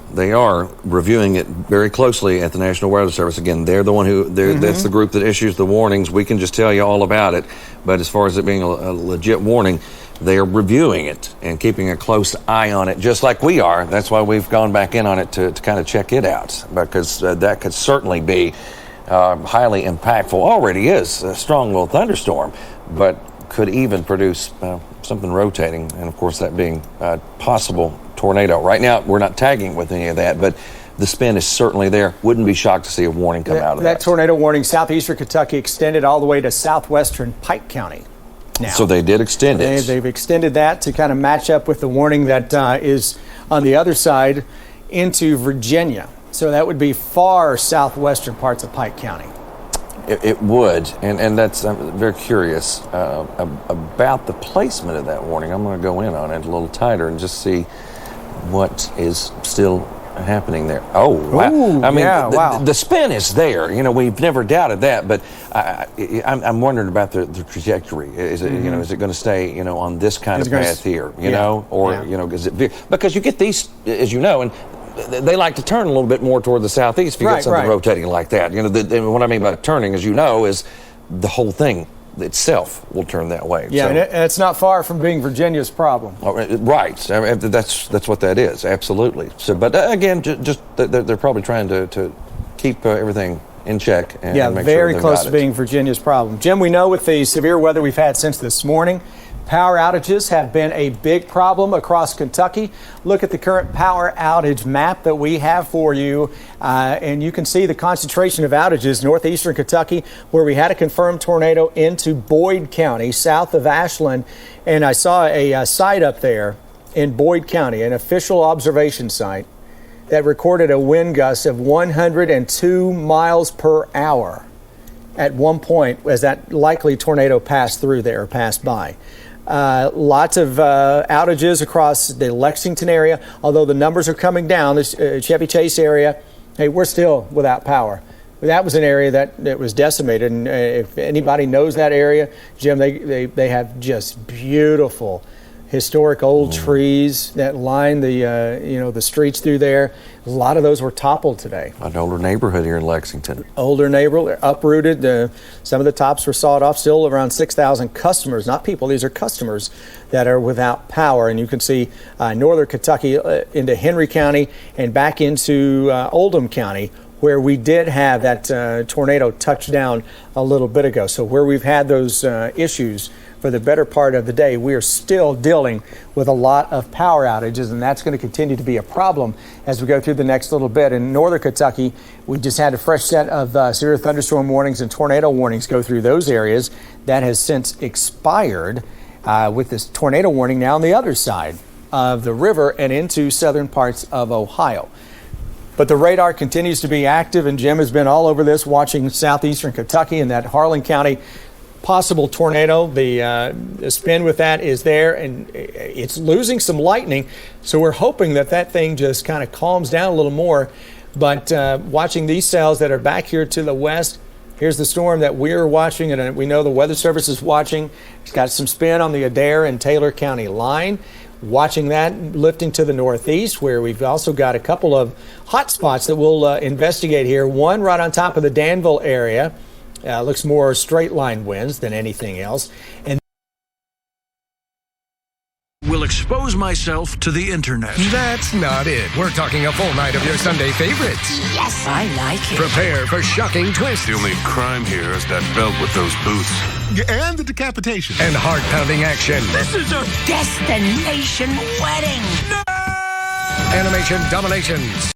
reviewing it very closely at the National Weather Service. Again, they're the one who, that's the group that issues the warnings. We can just tell you all about it, but as far as it being a legit warning, they are reviewing it and keeping a close eye on it, just like we are. That's why we've gone back in on it to kind of check it out, because that could certainly be highly impactful. Already is a strong little thunderstorm, but could even produce something rotating, and of course that being a possible tornado. Right now, we're not tagging with any of that, but the spin is certainly there. Wouldn't be shocked to see a warning come out of that. That tornado warning, southeastern Kentucky, extended all the way to southwestern Pike County. Now, so they did extend it. They've extended that to kind of match up with the warning that is on the other side into Virginia. So that would be far southwestern parts of Pike County. It would, and that's, I'm very curious about the placement of that warning. I'm going to go in on it a little tighter and just see what is still happening there. Oh, wow. Ooh, I mean, wow. The spin is there. You know, we've never doubted that, but I'm wondering about the trajectory. Is it, is it going to stay, on this kind of path here, or, is it, because you get these, as you know, and they like to turn a little bit more toward the southeast if you get something rotating like that. And what I mean by turning, as you know, is the whole thing itself will turn that way. Yeah, so, and it's not far from being Virginia's problem. Right. I mean, that's what that is. Absolutely. So, but again, just they're probably trying to keep everything in check and make very sure close to being Virginia's problem. Jim, we know with the severe weather we've had since this morning, power outages have been a big problem across Kentucky. Look at the current power outage map that we have for you, and you can see the concentration of outages northeastern Kentucky, where we had a confirmed tornado into Boyd County, south of Ashland. And I saw a site up there in Boyd County, an official observation site, that recorded a wind gust of 102 miles per hour at one point as that likely tornado passed through there, passed by. Lots of outages across the Lexington area, although the numbers are coming down. This Chevy Chase area, hey, we're still without power. That was an area that was decimated, and if anybody knows that area, Jim, they have just beautiful historic old trees that line the streets through there. A lot of those were toppled today. An older neighborhood here in Lexington. Older neighborhood, uprooted. Some of the tops were sawed off. Still around 6,000 customers, not people, these are customers that are without power. And you can see northern Kentucky into Henry County and back into Oldham County, where we did have that tornado touch down a little bit ago. So where we've had those issues for the better part of the day, we are still dealing with a lot of power outages, and that's going to continue to be a problem as we go through the next little bit. In northern Kentucky, we just had a fresh set of severe thunderstorm warnings and tornado warnings go through those areas. That has since expired with this tornado warning now on the other side of the river and into southern parts of Ohio. But the radar continues to be active, and Jim has been all over this, watching southeastern Kentucky and that Harlan County possible tornado. The spin with that is there, and it's losing some lightning. So we're hoping that thing just kind of calms down a little more. But watching these cells that are back here to the west, here's the storm that we're watching, and we know the Weather Service is watching. It's got some spin on the Adair and Taylor County line. Watching that lifting to the northeast, where we've also got a couple of hot spots that we'll investigate here. One right on top of the Danville area. Looks more straight line winds than anything else. And will expose myself to the internet. That's not it. We're talking a full night of your Sunday favorites. Yes, I like it. Prepare for shocking twists. The only crime here is that belt with those boots. And the decapitation. And heart-pounding action. This is a Destination wedding. Animation dominations.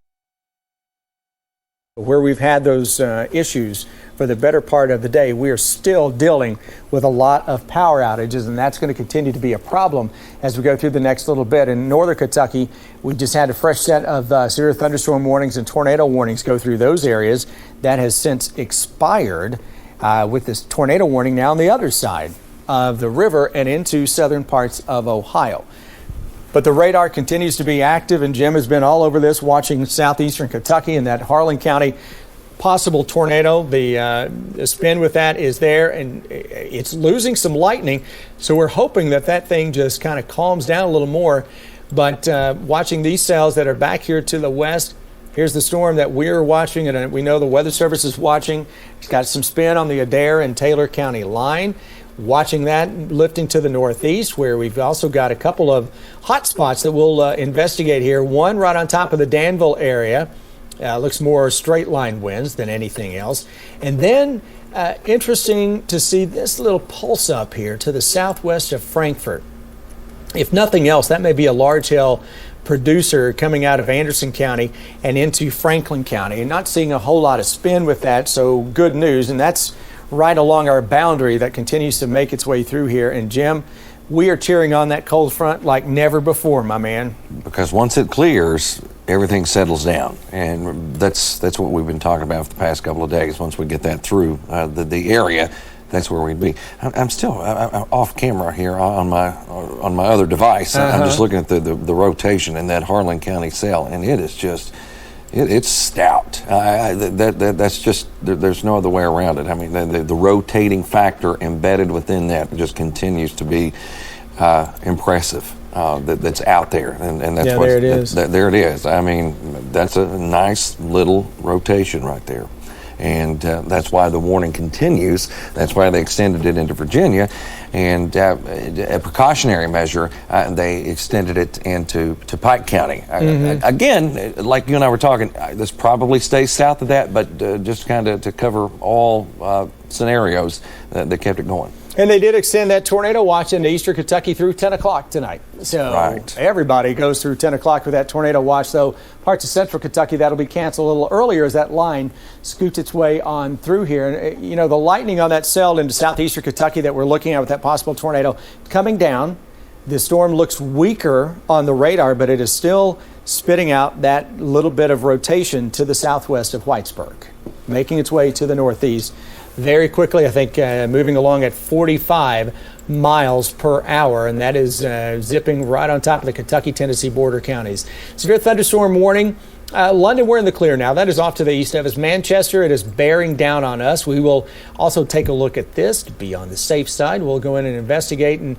where we've had those issues for the better part of the day, we are still dealing with a lot of power outages, and that's going to continue to be a problem as we go through the next little bit. In northern Kentucky, we just had a fresh set of severe thunderstorm warnings and tornado warnings go through those areas. That has since expired with this tornado warning now on the other side of the river and into southern parts of Ohio. But the radar continues to be active, and Jim has been all over this, watching southeastern Kentucky and that Harlan County possible tornado. The spin with that is there, and it's losing some lightning. So we're hoping that thing just kind of calms down a little more. But watching these cells that are back here to the west, here's the storm that we're watching, and we know the Weather Service is watching. It's got some spin on the Adair and Taylor County line. Watching that lifting to the northeast, where we've also got a couple of hot spots that we'll investigate here. One right on top of the Danville area. Looks more straight line winds than anything else. And then interesting to see this little pulse up here to the southwest of Frankfort. If nothing else, that may be a large hail producer coming out of Anderson County and into Franklin County. And not seeing a whole lot of spin with that, so good news. And that's right along our boundary that continues to make its way through here. And Jim, we are cheering on that cold front like never before, my man. Because once it clears, everything settles down, and that's what we've been talking about for the past couple of days. Once we get that through the area, that's where we'd be. I'm still off camera here on my other device. I'm just looking at the rotation in that Harlan County cell, and it is just. It's stout. That's just, there's no other way around it. I mean, the rotating factor embedded within that just continues to be impressive. That's out there, and that's what. There it is. There it is. I mean, that's a nice little rotation right there. And that's why the warning continues. That's why they extended it into Virginia. And a precautionary measure, they extended it into Pike County. Again, like you and I were talking, this probably stays south of that, but just kind of to cover all scenarios, they kept it going. And they did extend that tornado watch into eastern Kentucky through 10 o'clock tonight. So everybody goes through 10 o'clock with that tornado watch. Though parts of central Kentucky, that'll be canceled a little earlier as that line scoots its way on through here. And, you know, the lightning on that cell into southeastern Kentucky that we're looking at with that possible tornado coming down. The storm looks weaker on the radar, but it is still spitting out that little bit of rotation to the southwest of Whitesburg, making its way to the northeast very quickly. I think moving along at 45 miles per hour, and that is zipping right on top of the Kentucky-Tennessee border counties. Severe thunderstorm warning London, we're in the clear now. That is off to the east of us. Manchester, it is bearing down on us. We will also take a look at this to be on the safe side. We'll go in and investigate. And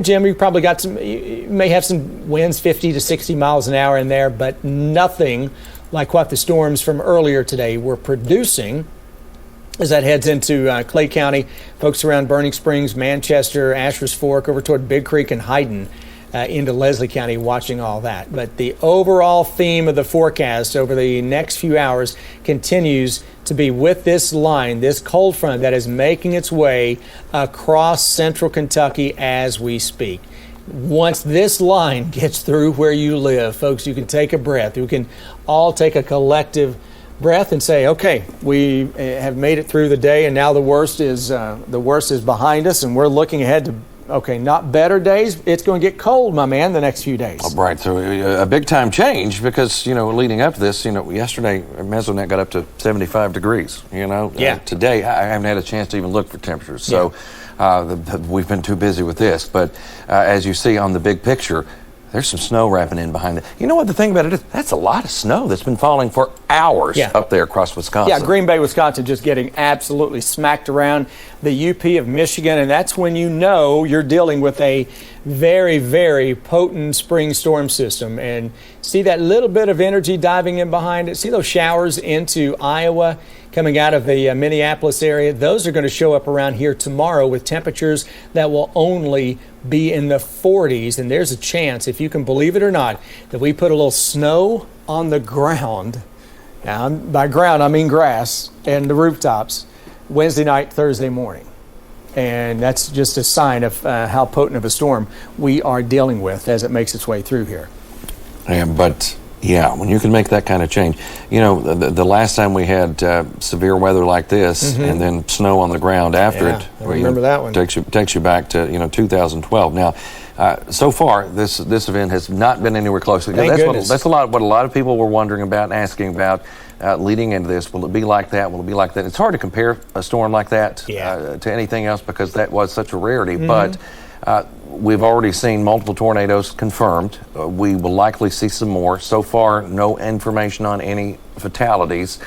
Jim, you probably got you may have some winds 50 to 60 miles an hour in there, but nothing like what the storms from earlier today were producing as that heads into Clay County. Folks around Burning Springs, Manchester, Ashers Fork, over toward Big Creek and Hyden. Into Leslie County, watching all that. But the overall theme of the forecast over the next few hours continues to be with this line, this cold front that is making its way across central Kentucky as we speak. Once this line gets through where you live, folks, you can take a breath. We can all take a collective breath and say, okay, we have made it through the day, and now the worst is behind us, and we're looking ahead to not better days. It's going to get cold, my man, the next few days. Right. So a big time change because, leading up to this, yesterday Mesonet got up to 75 degrees, today I haven't had a chance to even look for temperatures. So we've been too busy with this. But as you see on the big picture, there's some snow wrapping in behind it. You know what the thing about it is? That's a lot of snow that's been falling for hours up there across Wisconsin. Yeah, Green Bay, Wisconsin just getting absolutely smacked around. The UP of Michigan, and that's when you know you're dealing with a very, very potent spring storm system. And see that little bit of energy diving in behind it? See those showers into Iowa coming out of the Minneapolis area? Those are going to show up around here tomorrow with temperatures that will only be in the 40s. And there's a chance, if you can believe it or not, that we put a little snow on the ground. Now, by ground, I mean grass and the rooftops Wednesday night, Thursday morning. And that's just a sign of how potent of a storm we are dealing with as it makes its way through here. But when you can make that kind of change. The last time we had severe weather like this and then snow on the ground after it. I remember that one. Takes you back to 2012. Now, so far this event has not been anywhere close. That's what a lot of people were wondering about and asking about leading into this. Will it be like that? Will it be like that? It's hard to compare a storm like that to anything else because that was such a rarity. But we've already seen multiple tornadoes confirmed. We will likely see some more. So far, no information on any fatalities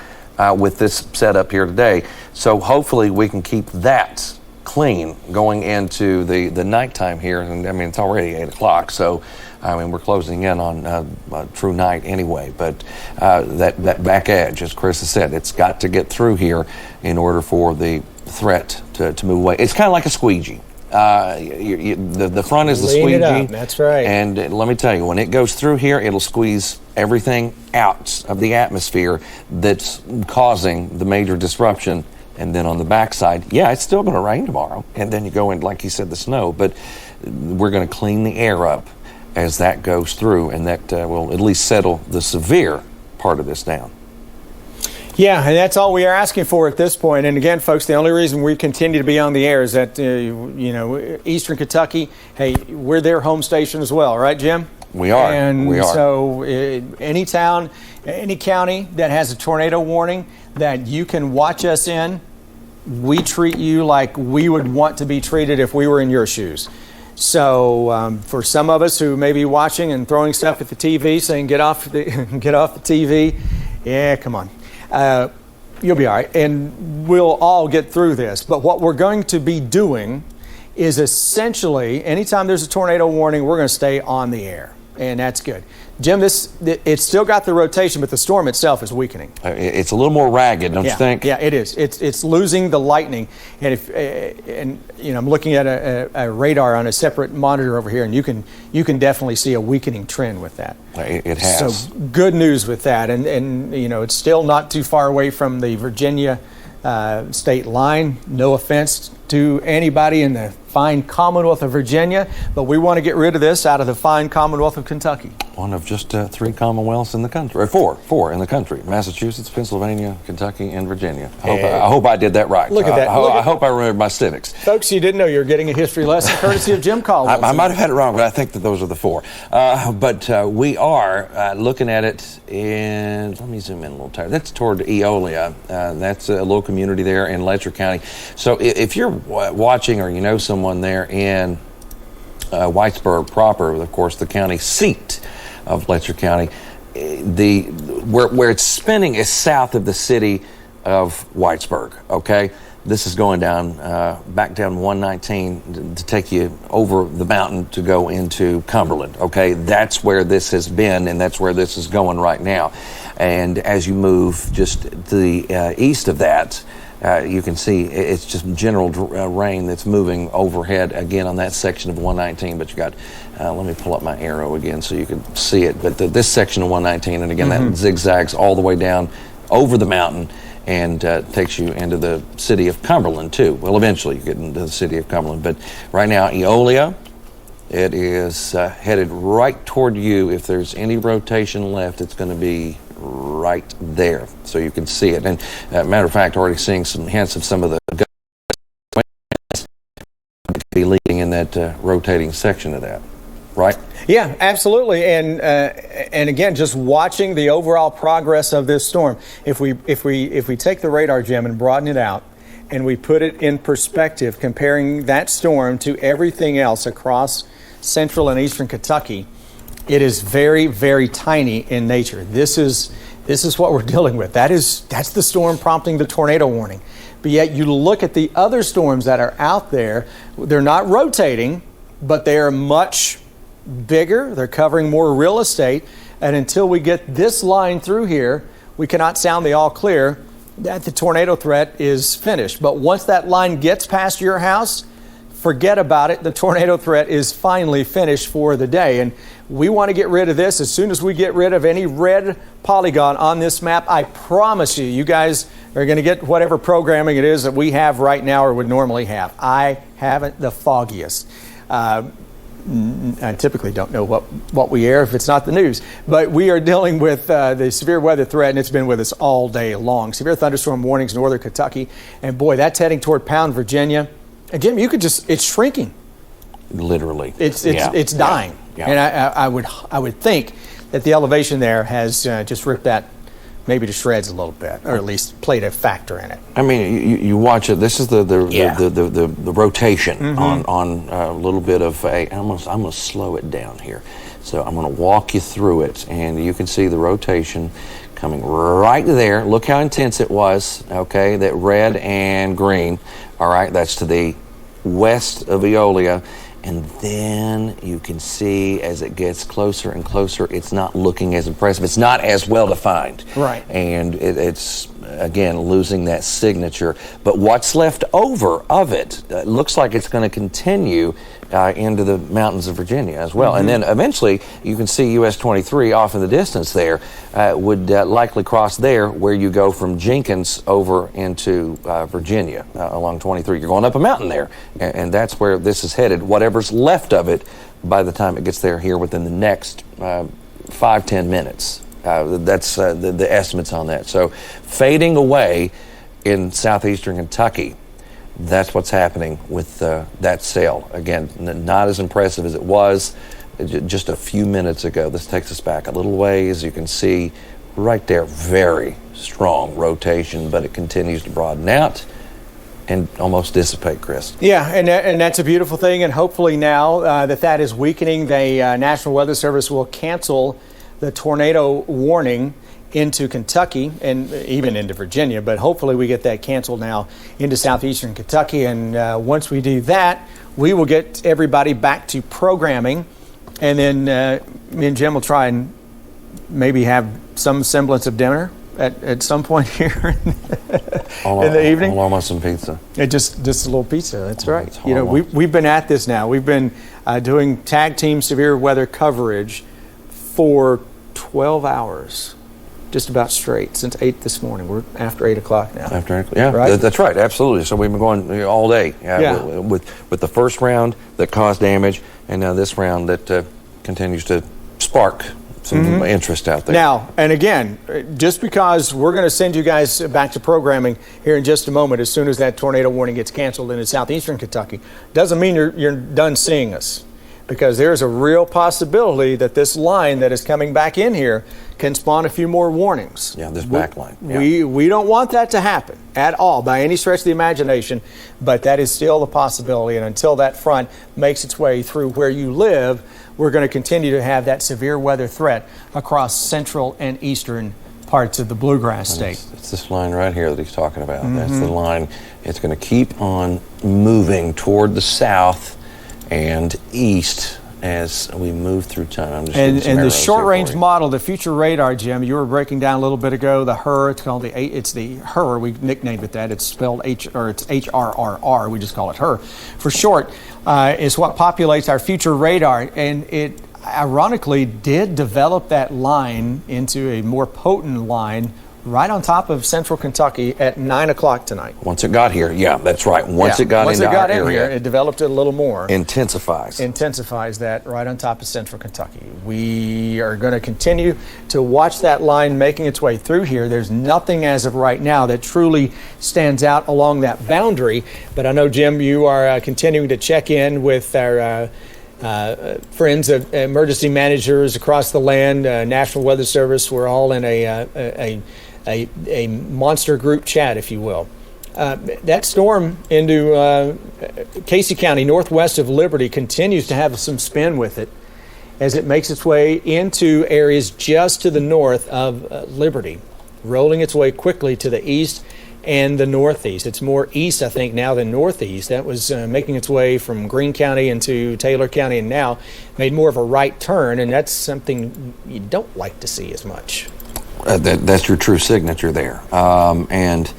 with this setup here today. So hopefully we can keep that clean going into the nighttime here. And I mean, it's already 8 o'clock. So, we're closing in on true night anyway. But that back edge, as Chris has said, it's got to get through here in order for the threat to move away. It's kind of like a squeegee. The front is the squeegee. That's right. And let me tell you, when it goes through here, it'll squeeze everything out of the atmosphere that's causing the major disruption. And then on the backside, it's still going to rain tomorrow. And then you go in, like you said, the snow. But we're going to clean the air up as that goes through. And that will at least settle the severe part of this down. Yeah, and that's all we are asking for at this point. And again, folks, the only reason we continue to be on the air is that, Eastern Kentucky, hey, we're their home station as well, right, Jim? We are. And we are. So any town, any county that has a tornado warning that you can watch us in, we treat you like we would want to be treated if we were in your shoes. So for some of us who may be watching and throwing stuff at the TV, saying get off the TV, come on. You'll be all right, and we'll all get through this. But what we're going to be doing is essentially, anytime there's a tornado warning, we're going to stay on the air, and that's good. Jim, it's still got the rotation, but the storm itself is weakening. It's a little more ragged, don't you think? Yeah, it is. It's losing the lightning, and I'm looking at a radar on a separate monitor over here, and you can definitely see a weakening trend with that. It has. So good news with that, and it's still not too far away from the Virginia state line. No offense to anybody in the fine Commonwealth of Virginia, but we want to get rid of this out of the fine Commonwealth of Kentucky. One of just 3 Commonwealths in the country, or four in the country: Massachusetts, Pennsylvania, Kentucky, and Virginia. I hope I did that right. Look at that. I hope I remembered my civics. Folks, you didn't know you were getting a history lesson courtesy of Jim Caldwell. I might have had it wrong, but I think that those are the 4. But we are looking at it in, let me zoom in a little tighter. That's toward Eolia. That's a little community there in Letcher County. So if you're watching or you know someone there in Whitesboro proper, of course, the county seat of Letcher County, the where it's spinning is south of the city of Whitesburg, okay? This is going down, back down 119 to take you over the mountain to go into Cumberland, okay? That's where this has been, and that's where this is going right now. And as you move just to the east of that, you can see it's just general rain that's moving overhead again on that section of 119. But you got, let me pull up my arrow again so you can see it. But this section of 119, and again, that zigzags all the way down over the mountain and takes you into the city of Cumberland, too. Well, eventually you get into the city of Cumberland. But right now, Eolia, it is headed right toward you. If there's any rotation left, it's going to be right there, so you can see it. And matter of fact, already seeing some hints of some of the winds be leading in that rotating section of that. Right? Yeah, absolutely. And again, just watching the overall progress of this storm. If we take the radar, Jim, and broaden it out, and we put it in perspective, comparing that storm to everything else across central and eastern Kentucky, it is very, very tiny in nature. This is what we're dealing with. That's the storm prompting the tornado warning. But yet you look at the other storms that are out there, they're not rotating, but they are much bigger. They're covering more real estate. And until we get this line through here, we cannot sound the all clear that the tornado threat is finished. But once that line gets past your house, forget about it. The tornado threat is finally finished for the day. And we want to get rid of this. As soon as we get rid of any red polygon on this map, I promise you guys are going to get whatever programming it is that we have right now or would normally have. I haven't the foggiest. I typically don't know what we air if it's not the news. But we are dealing with the severe weather threat, and it's been with us all day long. Severe thunderstorm warnings, northern Kentucky. And boy, that's heading toward Pound, Virginia. And Jim, it's shrinking. Literally. It's dying. Yeah. And I would think that the elevation there has just ripped that maybe to shreds a little bit, or at least played a factor in it. I mean, you watch it. This is the rotation on a little bit of a. I'm gonna slow it down here, so I'm gonna walk you through it, and you can see the rotation coming right there. Look how intense it was. Okay, that red and green. All right, that's to the west of Eolia. And then you can see as it gets closer and closer, it's not looking as impressive. It's not as well defined. Right. And it's, again, losing that signature. But what's left over of it looks like it's going to continue into the mountains of Virginia as well. And then eventually you can see US 23 off in the distance there would likely cross there where you go from Jenkins over into Virginia along 23. You're going up a mountain there, and that's where this is headed. Whatever's left of it by the time it gets there here within the next 5-10 minutes. That's the estimates on that. So fading away in southeastern Kentucky. That's what's happening with that sail. Again, not as impressive as it was just a few minutes ago. This takes us back a little ways. You can see right there, very strong rotation, but it continues to broaden out and almost dissipate, Chris. Yeah, and that's a beautiful thing. And hopefully now that is weakening, the National Weather Service will cancel the tornado warning into Kentucky and even into Virginia, but hopefully we get that canceled now into southeastern Kentucky. And once we do that, we will get everybody back to programming, and then me and Jim will try and maybe have some semblance of dinner at some point here in the evening. I'll almost some pizza. Just a little pizza. That's right. You know, we've been at this now. We've been doing tag team severe weather coverage for 12 hours. Just about straight since 8 this morning. We're after 8 o'clock now. After 8 o'clock, yeah, right? That's right, absolutely. So we've been going all day with the first round that caused damage, and now this round that continues to spark some interest out there. Now, and again, just because we're going to send you guys back to programming here in just a moment, as soon as that tornado warning gets canceled into southeastern Kentucky, doesn't mean you're done seeing us. Because there's a real possibility that this line that is coming back in here can spawn a few more warnings. Yeah, this back line. Yeah. We don't want that to happen at all by any stretch of the imagination, but that is still a possibility. And until that front makes its way through where you live, we're going to continue to have that severe weather threat across central and eastern parts of the Bluegrass State. It's this line right here that he's talking about. That's the line. It's going to keep on moving toward the south and east as we move through time. I'm just And the arrows short here range for you. model, the future radar, Jim, you were breaking down a little bit ago, the HER, it's called it's the HER, we nicknamed it that. It's spelled it's HRRR, we just call it HER for short, is what populates our future radar. And it ironically did develop that line into a more potent line right on top of central Kentucky at 9 o'clock tonight. Once it got here, yeah, that's right. Once it got into our area, it developed it a little more. intensifies. Intensifies that right on top of central Kentucky. We are going to continue to watch that line making its way through here. There's nothing as of right now that truly stands out along that boundary. But I know, Jim, you are continuing to check in with our friends of emergency managers across the land, National Weather Service. We're all in a monster group chat, if you will. That storm into Casey County, northwest of Liberty, continues to have some spin with it as it makes its way into areas just to the north of Liberty, rolling its way quickly to the east and the northeast. It's more east, I think, now than northeast. That was making its way from Greene County into Taylor County, and now made more of a right turn, and that's something you don't like to see as much. That's your true signature there. And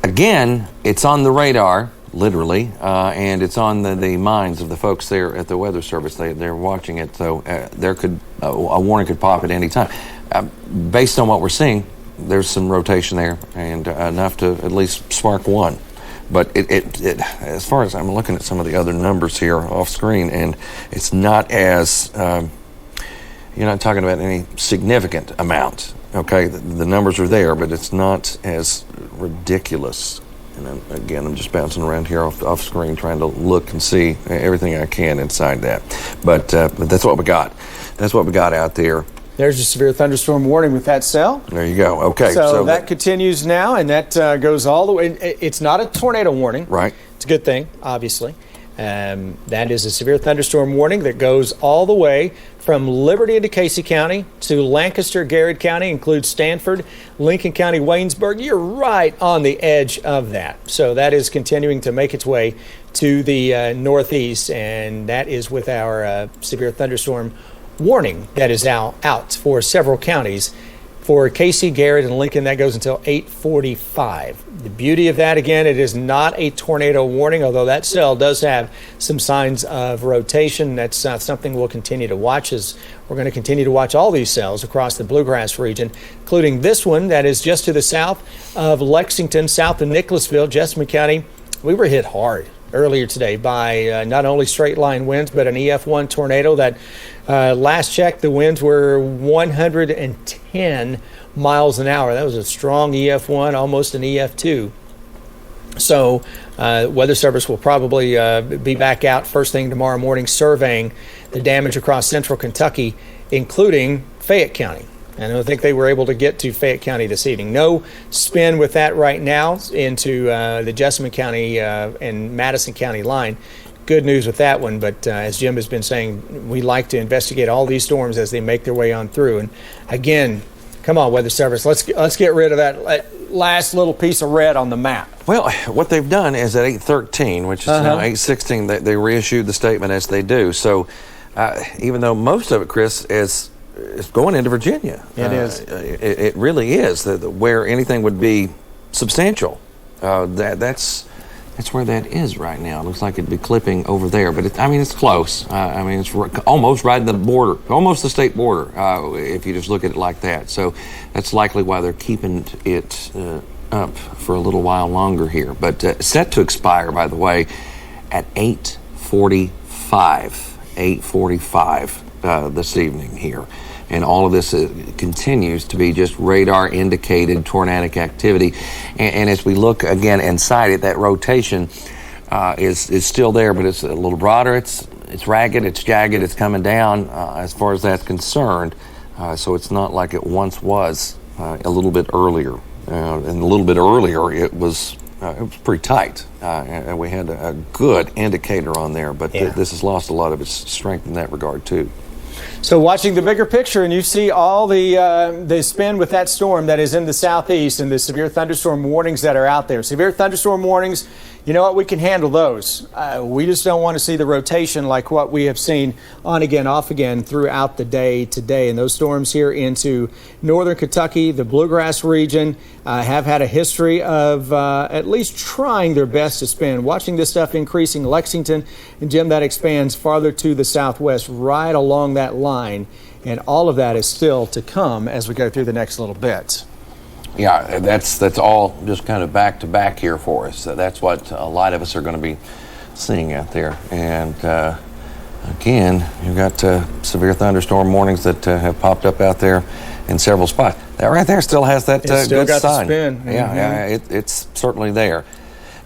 again, it's on the radar, literally, and it's on the minds of the folks there at the Weather Service. They're watching it, so a warning could pop at any time. Based on what we're seeing, there's some rotation there, and enough to at least spark one. But it as far as I'm looking at some of the other numbers here off screen, and it's not as you're not talking about any significant amount. Okay, the numbers are there, but it's not as ridiculous. And again, I'm just bouncing around here off screen, trying to look and see everything I can inside that. But that's what we got. That's what we got out there. There's a severe thunderstorm warning with that cell. There you go. Okay, so that continues now, and that goes all the way. It's not a tornado warning. Right. It's a good thing, obviously. That is a severe thunderstorm warning that goes all the way from Liberty into Casey County to Lancaster, Garrett County, includes Stanford, Lincoln County, Waynesburg. You're right on the edge of that. So that is continuing to make its way to the northeast, and that is with our severe thunderstorm warning that is out for several counties. For Casey, Garrett, and Lincoln, that goes until 8:45. The beauty of that, again, it is not a tornado warning, although that cell does have some signs of rotation. That's something we'll continue to watch, as we're going to continue to watch all these cells across the Bluegrass region, including this one that is just to the south of Lexington, south of Nicholasville, Jessamine County. We were hit hard earlier today by not only straight line winds, but an EF1 tornado that last check, the winds were 110 miles an hour. That was a strong EF1, almost an EF2. So Weather Service will probably be back out first thing tomorrow morning surveying the damage across central Kentucky, including Fayette County. And I don't think they were able to get to Fayette County this evening. No spin with that right now into the Jessamine County and Madison County line. Good news with that one, but as Jim has been saying, we like to investigate all these storms as they make their way on through. And again, come on, Weather Service, let's get rid of that last little piece of red on the map. Well, what they've done is at 8:13, which is now 8:16, they reissued the statement as they do. So even though most of it, Chris, is going into Virginia. It is. It really is. Where anything would be substantial. That's where that is right now. It looks like it'd be clipping over there, but it's close. It's almost right at the border, almost the state border, if you just look at it like that. So that's likely why they're keeping it up for a little while longer here. But set to expire, by the way, at 8:45 this evening here. And all of this continues to be just radar-indicated tornadic activity. And as we look again inside it, that rotation is still there, but it's a little broader. It's ragged, it's jagged, it's coming down as far as that's concerned. So it's not like it once was a little bit earlier. And a little bit earlier, it was pretty tight. And we had a good indicator on there, but this has lost a lot of its strength in that regard, too. So watching the bigger picture, and you see all the spin with that storm that is in the southeast and the severe thunderstorm warnings that are out there. Severe thunderstorm warnings, you know what, we can handle those. We just don't want to see the rotation like what we have seen on again, off again throughout the day today. And those storms here into northern Kentucky, the bluegrass region, have had a history of at least trying their best to spin. Watching this stuff increasing Lexington, and Jim, that expands farther to the southwest right along that line. And all of that is still to come as we go through the next little bit. Yeah, that's all just kind of back to back here for us. That's what a lot of us are going to be seeing out there. And again, you've got severe thunderstorm warnings that have popped up out there in several spots. That right there still has that still good got sign. The spin. Mm-hmm. Yeah, it's certainly there.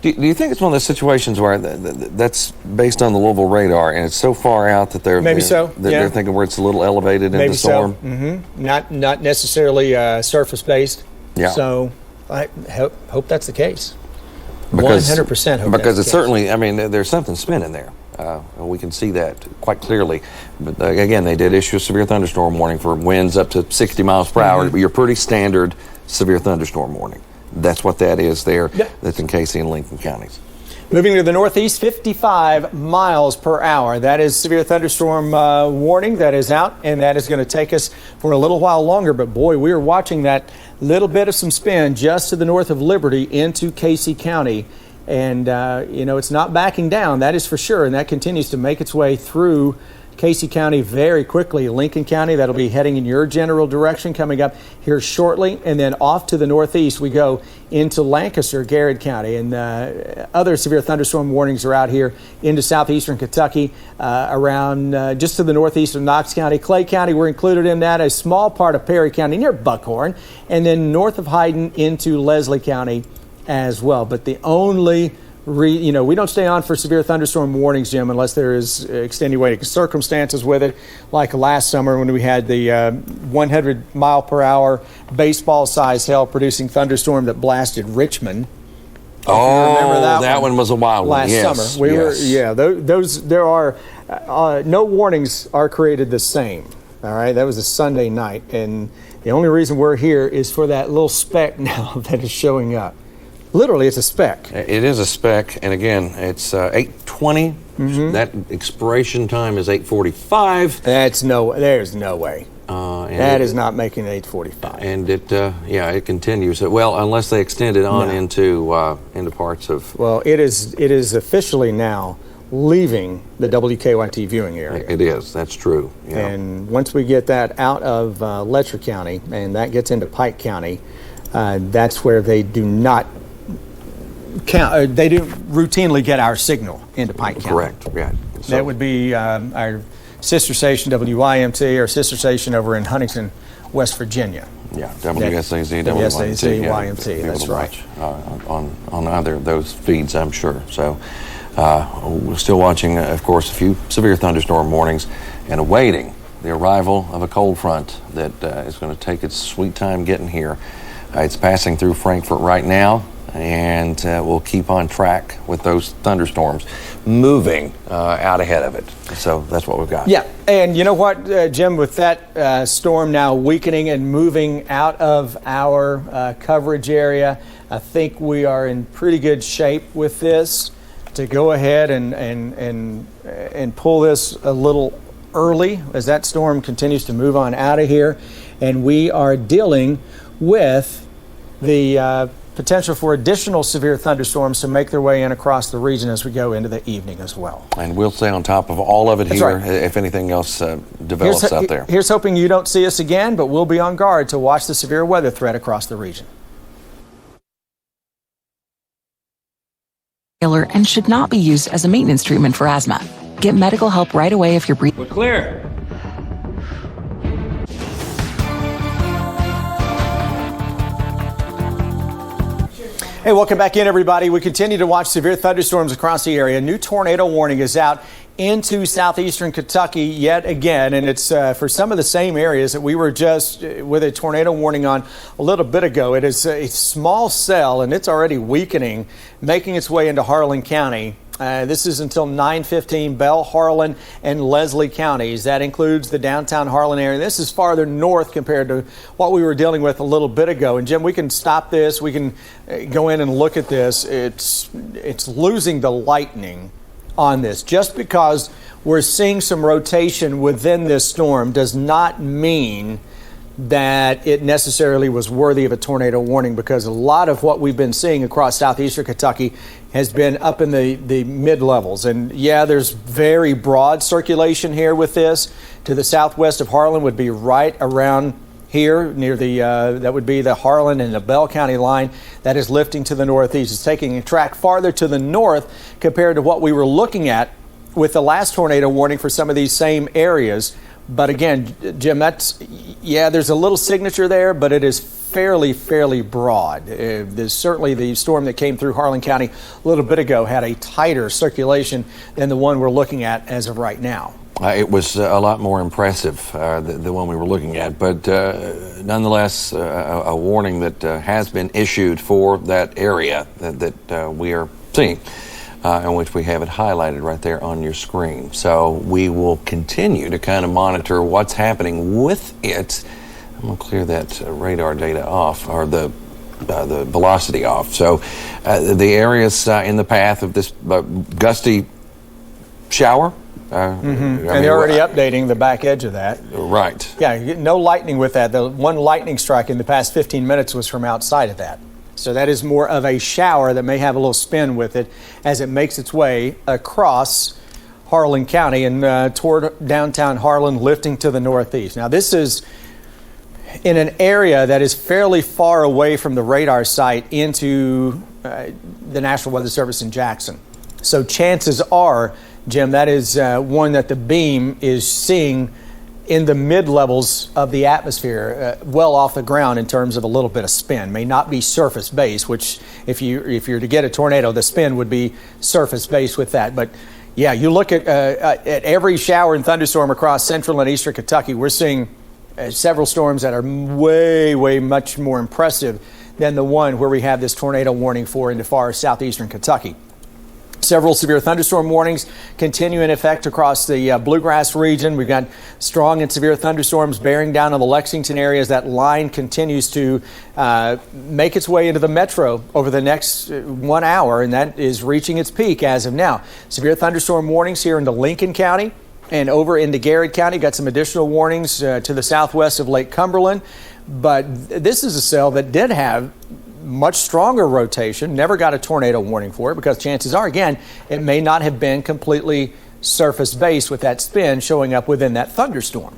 Do you think it's one of those situations where that's based on the Louisville radar and it's so far out that they're they're thinking where it's a little elevated in the storm? So. Mm-hmm. Not necessarily surface based. Yeah. So I hope that's the case. 100% hope because it's case. Certainly, I mean, there's something spinning there. We can see that quite clearly. But again, they did issue a severe thunderstorm warning for winds up to 60 miles per hour. Your pretty standard severe thunderstorm warning. That's what that is there. Yep. That's in Casey and Lincoln counties. Moving to the northeast, 55 miles per hour. That is severe thunderstorm warning that is out, and that is going to take us for a little while longer. But boy, we are watching that little bit of some spin just to the north of Liberty into Casey County. And, it's not backing down, that is for sure. And that continues to make its way through Casey County very quickly. Lincoln County, that'll be heading in your general direction coming up here shortly. And then off to the northeast, we go into Lancaster, Garrett County. And other severe thunderstorm warnings are out here into southeastern Kentucky, around just to the northeast of Knox County. Clay County, we're included in that. A small part of Perry County near Buckhorn. And then north of Hyden into Leslie County as well. But the only we don't stay on for severe thunderstorm warnings, Jim, unless there is extenuating circumstances with it, like last summer when we had the 100 mile per hour baseball size hail producing thunderstorm that blasted Richmond. Oh, remember that one was a wild one. Last summer. There are no warnings are created the same. All right, that was a Sunday night, and the only reason we're here is for that little speck now that is showing up. Literally, it's a speck. It is a speck, and again, it's 8:20. Mm-hmm. That expiration time is 8:45. There's no way. That is not making 8:45. And it continues. Well, unless they extend it on into parts of. Well, it is officially now leaving the WKYT viewing area. It is. That's true. Yeah. And once we get that out of Letcher County and that gets into Pike County, that's where they do not. They do routinely get our signal into Pike County. Correct. Yeah. So that would be our sister station WYMT, our sister station over in Huntington, West Virginia. Yeah, WSAZ, YMT. That's right. On either of those feeds, I'm sure. So we're still watching, of course, a few severe thunderstorm warnings and awaiting the arrival of a cold front that is going to take its sweet time getting here. It's passing through Frankfort right now. And we'll keep on track with those thunderstorms moving out ahead of it. So that's what we've got. Yeah, and you know what, Jim, with that storm now weakening and moving out of our coverage area, I think we are in pretty good shape with this to go ahead and pull this a little early as that storm continues to move on out of here. And we are dealing with the potential for additional severe thunderstorms to make their way in across the region as we go into the evening as well. And we'll stay on top of all of it. That's here, right. If anything else develops out there. Here's hoping you don't see us again, but we'll be on guard to watch the severe weather threat across the region. And should not be used as a maintenance treatment for asthma. Get medical help right away if you're breathing. We're clear. Hey, welcome back in, everybody. We continue to watch severe thunderstorms across the area. New tornado warning is out into southeastern Kentucky yet again, and it's for some of the same areas that we were just with a tornado warning on a little bit ago. It is a small cell, and it's already weakening, making its way into Harlan County. This is until 9:15, Bell, Harlan, and Leslie counties. That includes the downtown Harlan area. This is farther north compared to what we were dealing with a little bit ago. And Jim, we can stop this. We can go in and look at this. It's losing the lightning on this. Just because we're seeing some rotation within this storm does not mean that it necessarily was worthy of a tornado warning, because a lot of what we've been seeing across southeastern Kentucky has been up in the mid-levels. And yeah, there's very broad circulation here with this. To the southwest of Harlan would be right around here near the, that would be the Harlan and the Bell County line. That is lifting to the northeast. It's taking a track farther to the north compared to what we were looking at with the last tornado warning for some of these same areas. But again, Jim, there's a little signature there, but it is fairly broad. There's certainly the storm that came through Harlan County a little bit ago had a tighter circulation than the one we're looking at as of right now. It was a lot more impressive, the one we were looking at, but nonetheless, a warning that has been issued for that area that we are seeing. In which we have it highlighted right there on your screen. So we will continue to kind of monitor what's happening with it. I'm going to clear that radar data off, or the velocity off. So the areas in the path of this gusty shower. And they're already updating the back edge of that. Right. Yeah, no lightning with that. The one lightning strike in the past 15 minutes was from outside of that. So that is more of a shower that may have a little spin with it as it makes its way across Harlan County and toward downtown Harlan, lifting to the northeast. Now, this is in an area that is fairly far away from the radar site into the National Weather Service in Jackson. So chances are, Jim, that is one that the beam is seeing in the mid-levels of the atmosphere, well off the ground in terms of a little bit of spin. May not be surface-based, which if you're to get a tornado, the spin would be surface-based with that. But yeah, you look at every shower and thunderstorm across central and eastern Kentucky, we're seeing several storms that are way much more impressive than the one where we have this tornado warning for into far southeastern Kentucky. Several severe thunderstorm warnings continue in effect across the bluegrass region. We've got strong and severe thunderstorms bearing down on the Lexington area as that line continues to make its way into the metro over the next 1 hour, and that is reaching its peak as of now. Severe thunderstorm warnings here into Lincoln County and over into Garrett County. Got some additional warnings to the southwest of Lake Cumberland, but this is a cell that did have much stronger rotation, never got a tornado warning for it, because chances are, again, it may not have been completely surface-based with that spin showing up within that thunderstorm.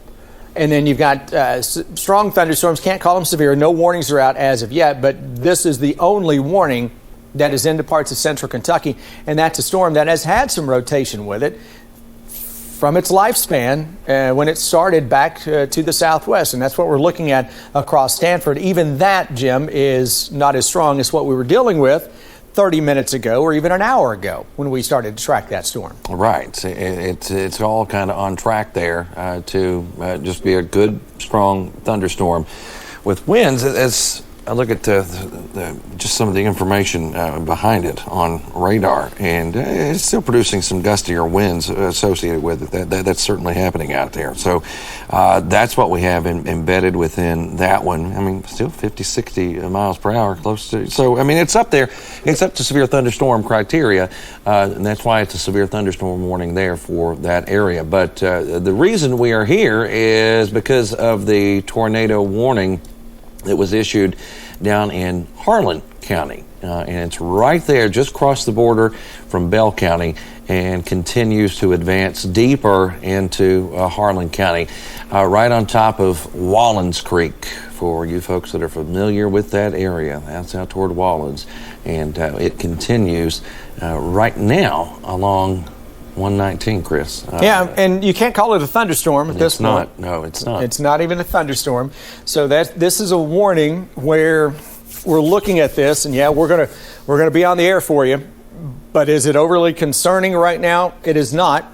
And then you've got strong thunderstorms, can't call them severe, no warnings are out as of yet, but this is the only warning that is into parts of central Kentucky, and that's a storm that has had some rotation with it from its lifespan when it started back to the southwest. And that's what we're looking at across Stanford. Even that, Jim, is not as strong as what we were dealing with 30 minutes ago or even an hour ago when we started to track that storm. Right. It's all kind of on track there to just be a good, strong thunderstorm with winds. As I look at just some of the information behind it on radar, and it's still producing some gustier winds associated with it. That's certainly happening out there. So that's what we have embedded within that one. I mean, still 50, 60 miles per hour, close to. So, I mean, it's up there. It's up to severe thunderstorm criteria, and that's why it's a severe thunderstorm warning there for that area. But the reason we are here is because of the tornado warning that was issued down in Harlan County. And it's right there, just across the border from Bell County, and continues to advance deeper into Harlan County, right on top of Wallens Creek, for you folks that are familiar with that area. That's out toward Wallens. And it continues right now along 119, Chris. Yeah, and you can't call it a thunderstorm at this point. It's not. No, it's not. It's not even a thunderstorm. So this is a warning where we're looking at this, and yeah, we're gonna be on the air for you. But is it overly concerning right now? It is not.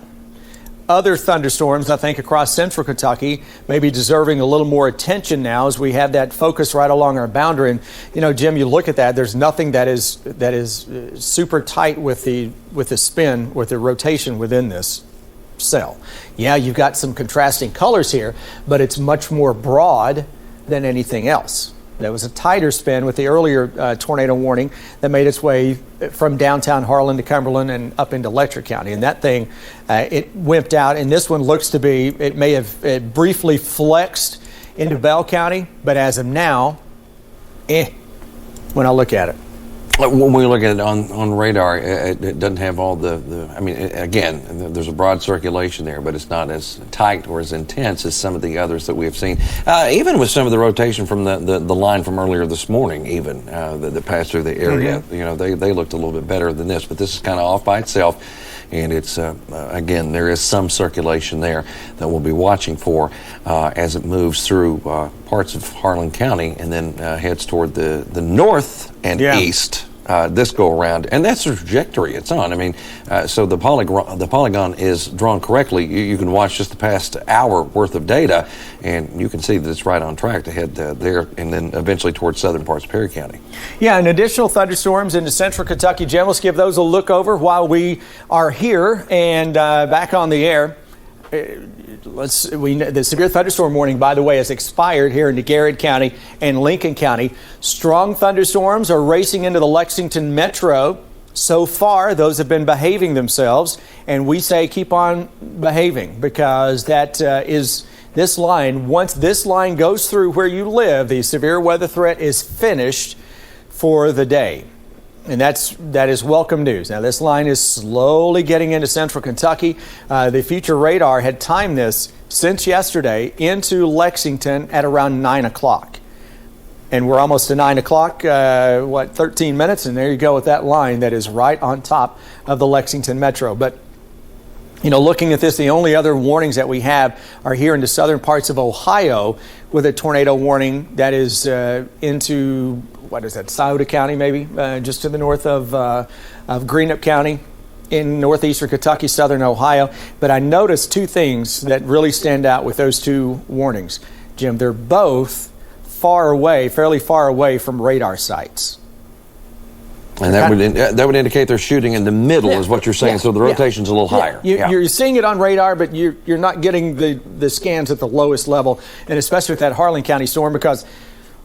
other thunderstorms, I think, across central Kentucky, maybe deserving a little more attention now as we have that focus right along our boundary. And, you know, Jim, you look at that, there's nothing that is super tight with the spin, with the rotation within this cell. Yeah, you've got some contrasting colors here, but it's much more broad than anything else. There was a tighter spin with the earlier tornado warning that made its way from downtown Harlan to Cumberland and up into Letcher County. And that thing, it wimped out. And this one looks to be, it may have briefly flexed into Bell County, but as of now, when I look at it. When we look at it on radar, it doesn't have all I mean, again, there's a broad circulation there, but it's not as tight or as intense as some of the others that we have seen. Even with some of the rotation from the line from earlier this morning, even that passed through the area, you know, they looked a little bit better than this. But this is kind of off by itself, and it's again, there is some circulation there that we'll be watching for as it moves through parts of Harlan County and then heads toward the north and east. This go around, and that's the trajectory it's on. I mean, so the polygon is drawn correctly. You can watch just the past hour worth of data, and you can see that it's right on track to head there, and then eventually towards southern parts of Perry County. Yeah, and additional thunderstorms into central Kentucky. Jim, let's give those a look over while we are here and back on the air. The severe thunderstorm warning, by the way, has expired here in Garrett County and Lincoln County. Strong thunderstorms are racing into the Lexington metro. So far, those have been behaving themselves, and we say keep on behaving because that is this line. Once this line goes through where you live, the severe weather threat is finished for the day. And that is welcome news. Now, this line is slowly getting into central Kentucky. The future radar had timed this since yesterday into Lexington at around 9 o'clock. And we're almost to 9 o'clock, 13 minutes? And there you go with that line that is right on top of the Lexington metro. But, you know, looking at this, the only other warnings that we have are here in the southern parts of Ohio with a tornado warning that is into... what is that, Scioto County maybe, just to the north of Greenup County in northeastern Kentucky, southern Ohio. But I noticed two things that really stand out with those two warnings. Jim, they're both fairly far away from radar sites. And that would indicate they're shooting in the middle, is what you're saying. So the rotation's a little higher. You're seeing it on radar, but you're not getting the scans at the lowest level, and especially with that Harlan County storm, because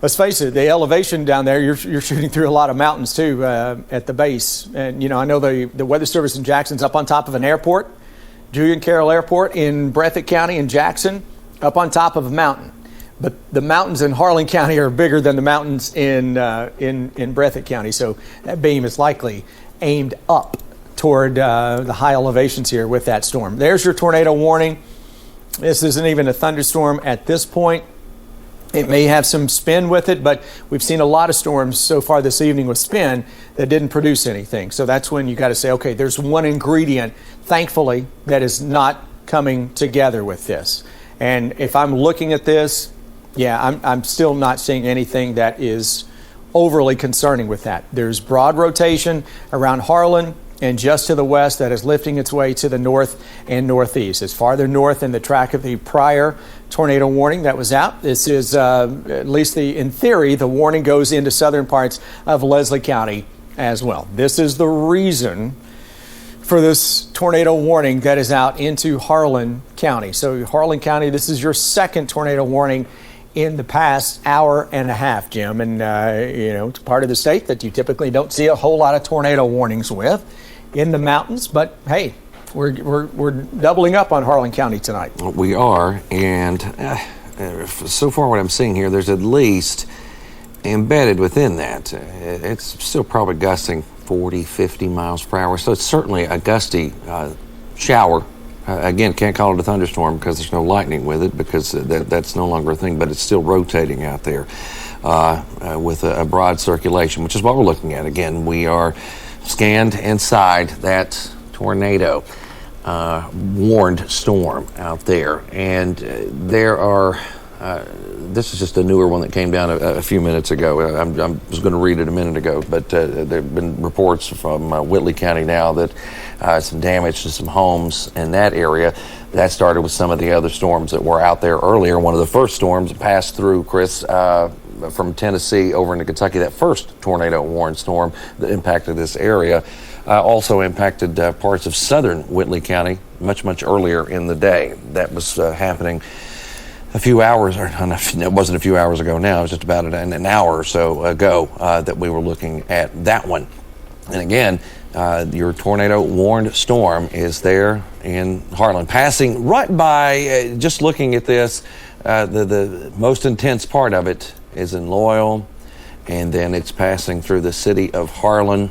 let's face it, the elevation down there, you're shooting through a lot of mountains too at the base. And, you know, I know the Weather Service in Jackson's up on top of an airport, Julian Carroll Airport in Breathitt County in Jackson, up on top of a mountain. But the mountains in Harlan County are bigger than the mountains in Breathitt County. So that beam is likely aimed up toward the high elevations here with that storm. There's your tornado warning. This isn't even a thunderstorm at this point. It may have some spin with it, but we've seen a lot of storms so far this evening with spin that didn't produce anything. So that's when you got to say, okay, there's one ingredient, thankfully, that is not coming together with this. And if I'm looking at this, I'm still not seeing anything that is overly concerning with that. There's broad rotation around Harlan and just to the west that is lifting its way to the north and northeast. It's farther north in the track of the prior tornado warning that was out. This is, at least in theory, the warning goes into southern parts of Leslie County as well. This is the reason for this tornado warning that is out into Harlan County. So Harlan County, this is your second tornado warning in the past hour and a half, Jim. And, it's part of the state that you typically don't see a whole lot of tornado warnings with in the mountains. But, hey, we're doubling up on Harlan County tonight. We are. And so far what I'm seeing here, there's at least embedded within that. It's still probably gusting 40, 50 miles per hour. So it's certainly a gusty shower. Again, can't call it a thunderstorm because there's no lightning with it because that's no longer a thing, but it's still rotating out there with a broad circulation, which is what we're looking at. Again, we are scanned inside that tornado warned storm out there, and there are this is just a newer one that came down a few minutes ago. I was going to read it a minute ago, but there have been reports from Whitley County now that some damage to some homes in that area. That started with some of the other storms that were out there earlier. One of the first storms passed through, Chris, from Tennessee over into Kentucky. That first tornado warned storm that impacted this area also impacted parts of southern Whitley County much earlier in the day. That was happening a few hours, or it wasn't a few hours ago now, it was just about an hour or so ago that we were looking at that one. And again, your tornado warned storm is there in Harlan, passing right by, just looking at this, the most intense part of it is in Loyal, and then it's passing through the city of Harlan,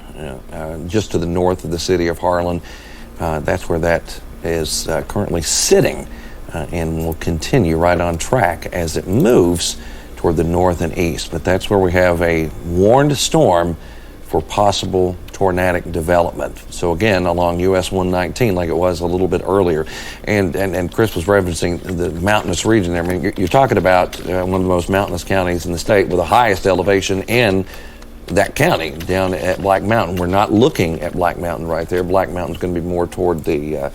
just to the north of the city of Harlan. That's where that is currently sitting. And will continue right on track as it moves toward the north and east. But that's where we have a warned storm for possible tornadic development. So again, along US 119, like it was a little bit earlier. And Chris was referencing the mountainous region there. I mean, you're talking about one of the most mountainous counties in the state with the highest elevation in that county, down at Black Mountain. We're not looking at Black Mountain right there. Black Mountain's going to be more toward the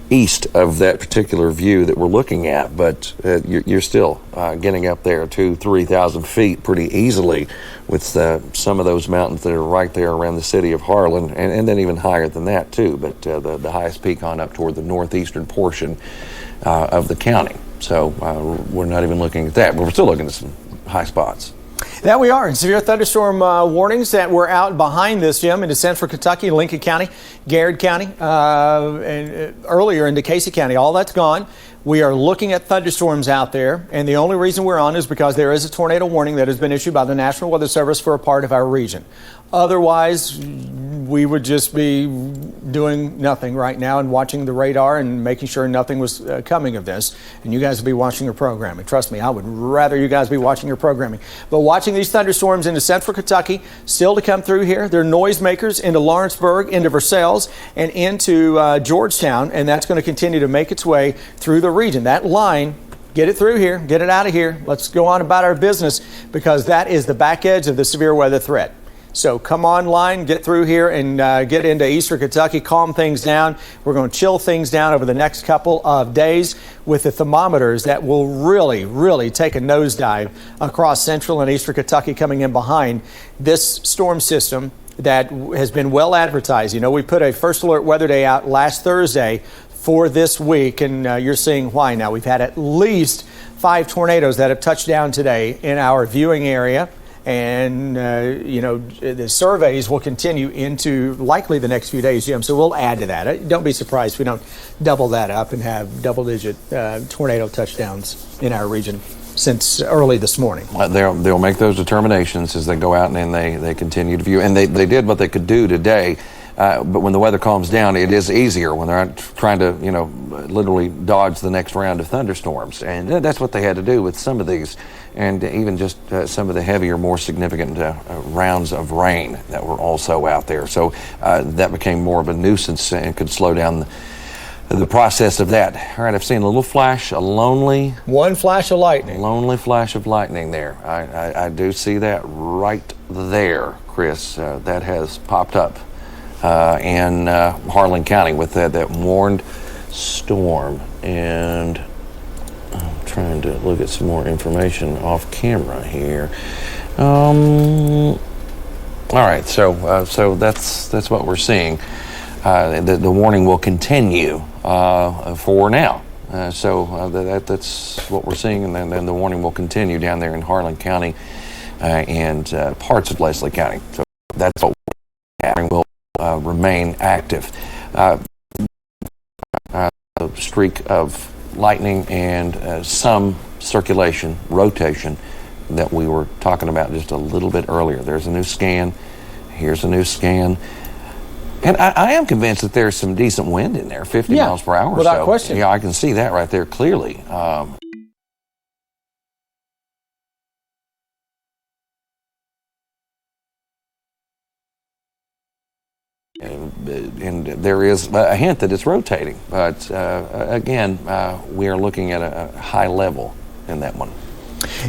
east of that particular view that we're looking at, but you're still getting up there 2,000-3,000 feet pretty easily with some of those mountains that are right there around the city of Harlan, and then even higher than that too, but the highest peak on up toward the northeastern portion of the county. So we're not even looking at that, but we're still looking at some high spots. That we are. Severe thunderstorm warnings that were out behind this, Jim, into central Kentucky, Lincoln County, Garrett County, and earlier into Casey County. All that's gone. We are looking at thunderstorms out there, and the only reason we're on is because there is a tornado warning that has been issued by the National Weather Service for a part of our region. Otherwise, we would just be doing nothing right now and watching the radar and making sure nothing was coming of this. And you guys would be watching your programming. Trust me, I would rather you guys be watching your programming. But watching these thunderstorms into central Kentucky, still to come through here. They're noisemakers into Lawrenceburg, into Versailles, and into Georgetown. And that's going to continue to make its way through the region. That line, get it through here, get it out of here. Let's go on about our business, because that is the back edge of the severe weather threat. So come online, get through here, and get into eastern Kentucky, calm things down. We're going to chill things down over the next couple of days with the thermometers that will really take a nosedive across central and eastern Kentucky coming in behind this storm system that has been well advertised. You know, we put a first alert weather day out last Thursday for this week, and you're seeing why now. We've had at least 5 tornadoes that have touched down today in our viewing area. And, the surveys will continue into likely the next few days, Jim. So we'll add to that. Don't be surprised if we don't double that up and have double-digit tornado touchdowns in our region since early this morning. They'll make those determinations as they go out and they continue to view. And they did what they could do today. But when the weather calms down, it is easier when they're not trying to, literally dodge the next round of thunderstorms. And that's what they had to do with some of these, and even just some of the heavier, more significant rounds of rain that were also out there. So that became more of a nuisance and could slow down the process of that. All right, I've seen a little flash, one flash of lightning. Lonely flash of lightning there. I do see that right there, Chris. That has popped up in Harlan County with that warned storm. And I'm trying to look at some more information off camera here. All right, so that's what we're seeing. The warning will continue for now. That's what we're seeing, and then the warning will continue down there in Harlan County and parts of Leslie County. So that's what will remain active. A streak of lightning and some circulation, rotation that we were talking about just a little bit earlier. There's a new scan. Here's a new scan. And I am convinced that there's some decent wind in there, 50 miles per hour. Without question. Yeah, I can see that right there clearly. And there is a hint that it's rotating. But again, we are looking at a high level in that one.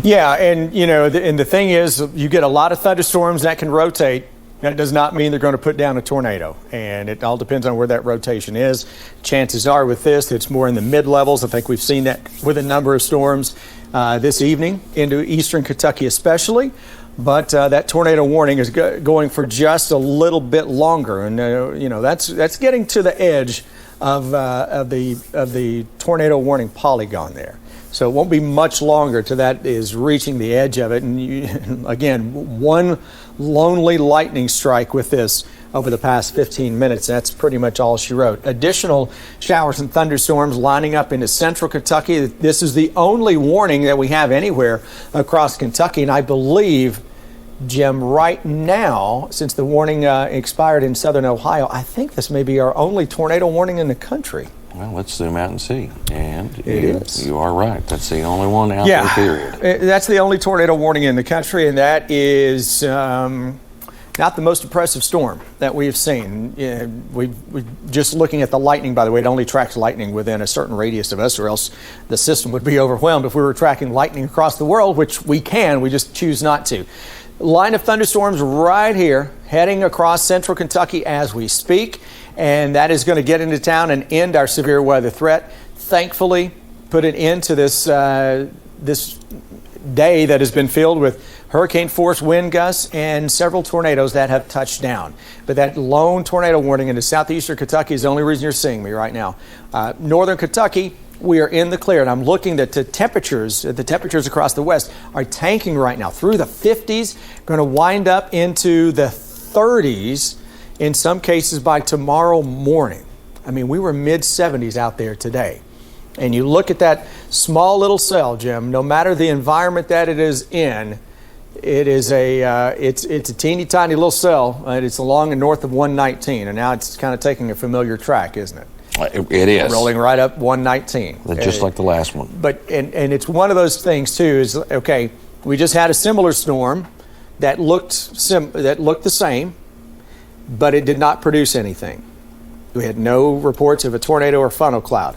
Yeah, and the thing is, you get a lot of thunderstorms that can rotate. That does not mean they're going to put down a tornado, and it all depends on where that rotation is. Chances are with this, it's more in the mid-levels. I think we've seen that with a number of storms this evening into eastern Kentucky especially, but that tornado warning is going for just a little bit longer, and that's getting to the edge of the tornado warning polygon there. So it won't be much longer till that is reaching the edge of it. And again, one lonely lightning strike with this over the past 15 minutes. That's pretty much all she wrote. Additional showers and thunderstorms lining up into central Kentucky. This is the only warning that we have anywhere across Kentucky. And I believe, Jim, right now, since the warning expired in southern Ohio, I think this may be our only tornado warning in the country. Well, let's zoom out and see. And it is. You are right. That's the only one out there, period. That's the only tornado warning in the country, and that is not the most impressive storm that we have seen. We just looking at the lightning, by the way, it only tracks lightning within a certain radius of us, or else the system would be overwhelmed if we were tracking lightning across the world, which we can. We just choose not to. Line of thunderstorms right here, heading across central Kentucky as we speak. And that is going to get into town and end our severe weather threat. Thankfully, put an end to this day that has been filled with hurricane-force wind gusts and several tornadoes that have touched down. But that lone tornado warning into southeastern Kentucky is the only reason you're seeing me right now. Northern Kentucky, we are in the clear, and I'm looking at the temperatures across the west are tanking right now through the 50s, going to wind up into the 30s. In some cases by tomorrow morning. I mean, we were mid-70s out there today. And you look at that small little cell, Jim, no matter the environment that it is in, it is it's a teeny tiny little cell. It's along and north of 119, and now it's kind of taking a familiar track, isn't it? It is. Rolling right up 119. Just like the last one. But and it's one of those things too, is okay, we just had a similar storm that looked the same, but it did not produce anything. We had no reports of a tornado or funnel cloud.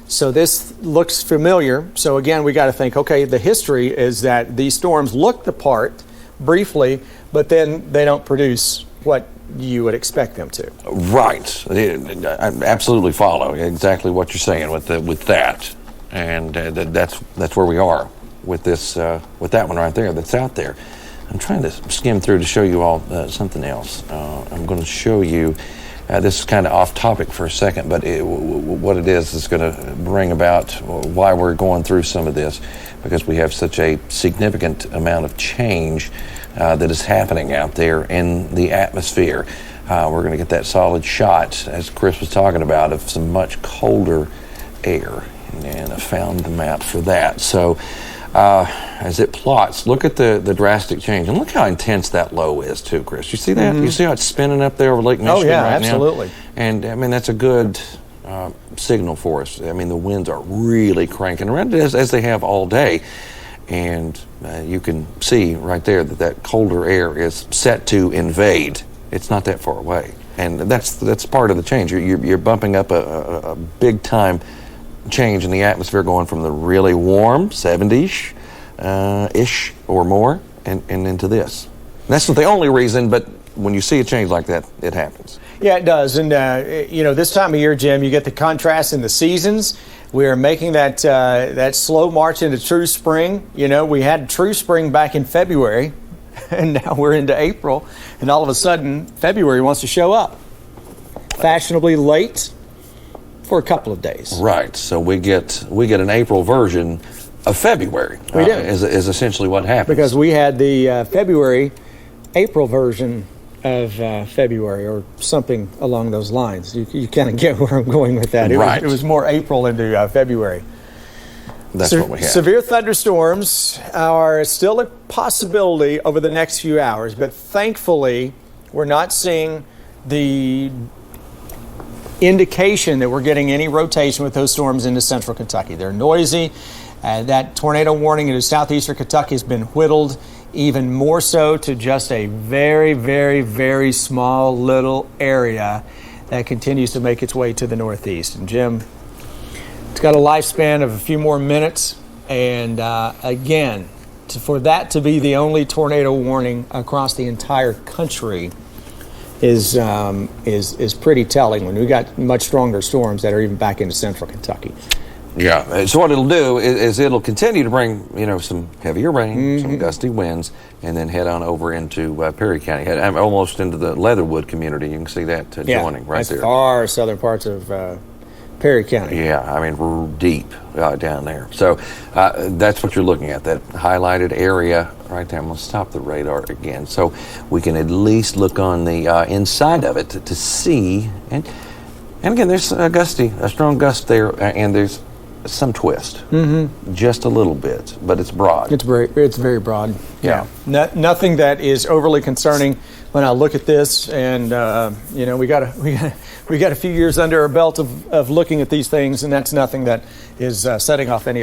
So this looks familiar. So again, we got to think, okay, the history is that these storms look the part briefly, but then they don't produce what you would expect them to. Right. I absolutely follow exactly what you're saying with that. And that's where we are with this with that one right there that's out there. I'm trying to skim through to show you all something else. I'm going to show you, this is kind of off topic for a second, but what it is going to bring about why we're going through some of this, because we have such a significant amount of change that is happening out there in the atmosphere. We're going to get that solid shot, as Chris was talking about, of some much colder air. And I found the map for that. So, as it plots, look at the drastic change. And look how intense that low is, too, Chris. You see that? Mm-hmm. You see how it's spinning up there over Lake Michigan right now? Absolutely. And, I mean, that's a good signal for us. I mean, the winds are really cranking around as they have all day. And you can see right there that colder air is set to invade. It's not that far away. And that's part of the change. You're bumping up a big-time change in the atmosphere, going from the really warm 70s ish or more and into this. And that's not the only reason, but when you see a change like that, it happens. Yeah, it does. And this time of year, Jim, you get the contrast in the seasons. We are making that slow march into true spring. We had true spring back in February, and now we're into April, and all of a sudden February wants to show up fashionably late for a couple of days. Right. So we get an April version of February. We do. Is essentially what happens. Because we had the April version of February, or something along those lines. You kind of get where I'm going with that. Right. It was more April into February. That's what we have. Severe thunderstorms are still a possibility over the next few hours, but thankfully we're not seeing the indication that we're getting any rotation with those storms into central Kentucky. They're noisy. That tornado warning into southeastern Kentucky has been whittled even more so to just a very, very, very small little area that continues to make its way to the northeast. And Jim, it's got a lifespan of a few more minutes. And again, for that to be the only tornado warning across the entire country is pretty telling when we got much stronger storms that are even back into central Kentucky. Yeah. So what it'll do is it'll continue to bring, some heavier rain, some gusty winds, and then head on over into Perry County, almost into the Leatherwood community. You can see that joining right there. As far southern parts of Perry County. Yeah, I mean, we're deep down there. So that's what you're looking at, that highlighted area right there. I'm going to stop the radar again so we can at least look on the inside of it to see. And again, there's a strong gust there, and there's some twist, just a little bit, but it's broad. It's very broad. Yeah. Nothing that is overly concerning when I look at this, and we got a few years under our belt of looking at these things, and that's nothing that is setting off any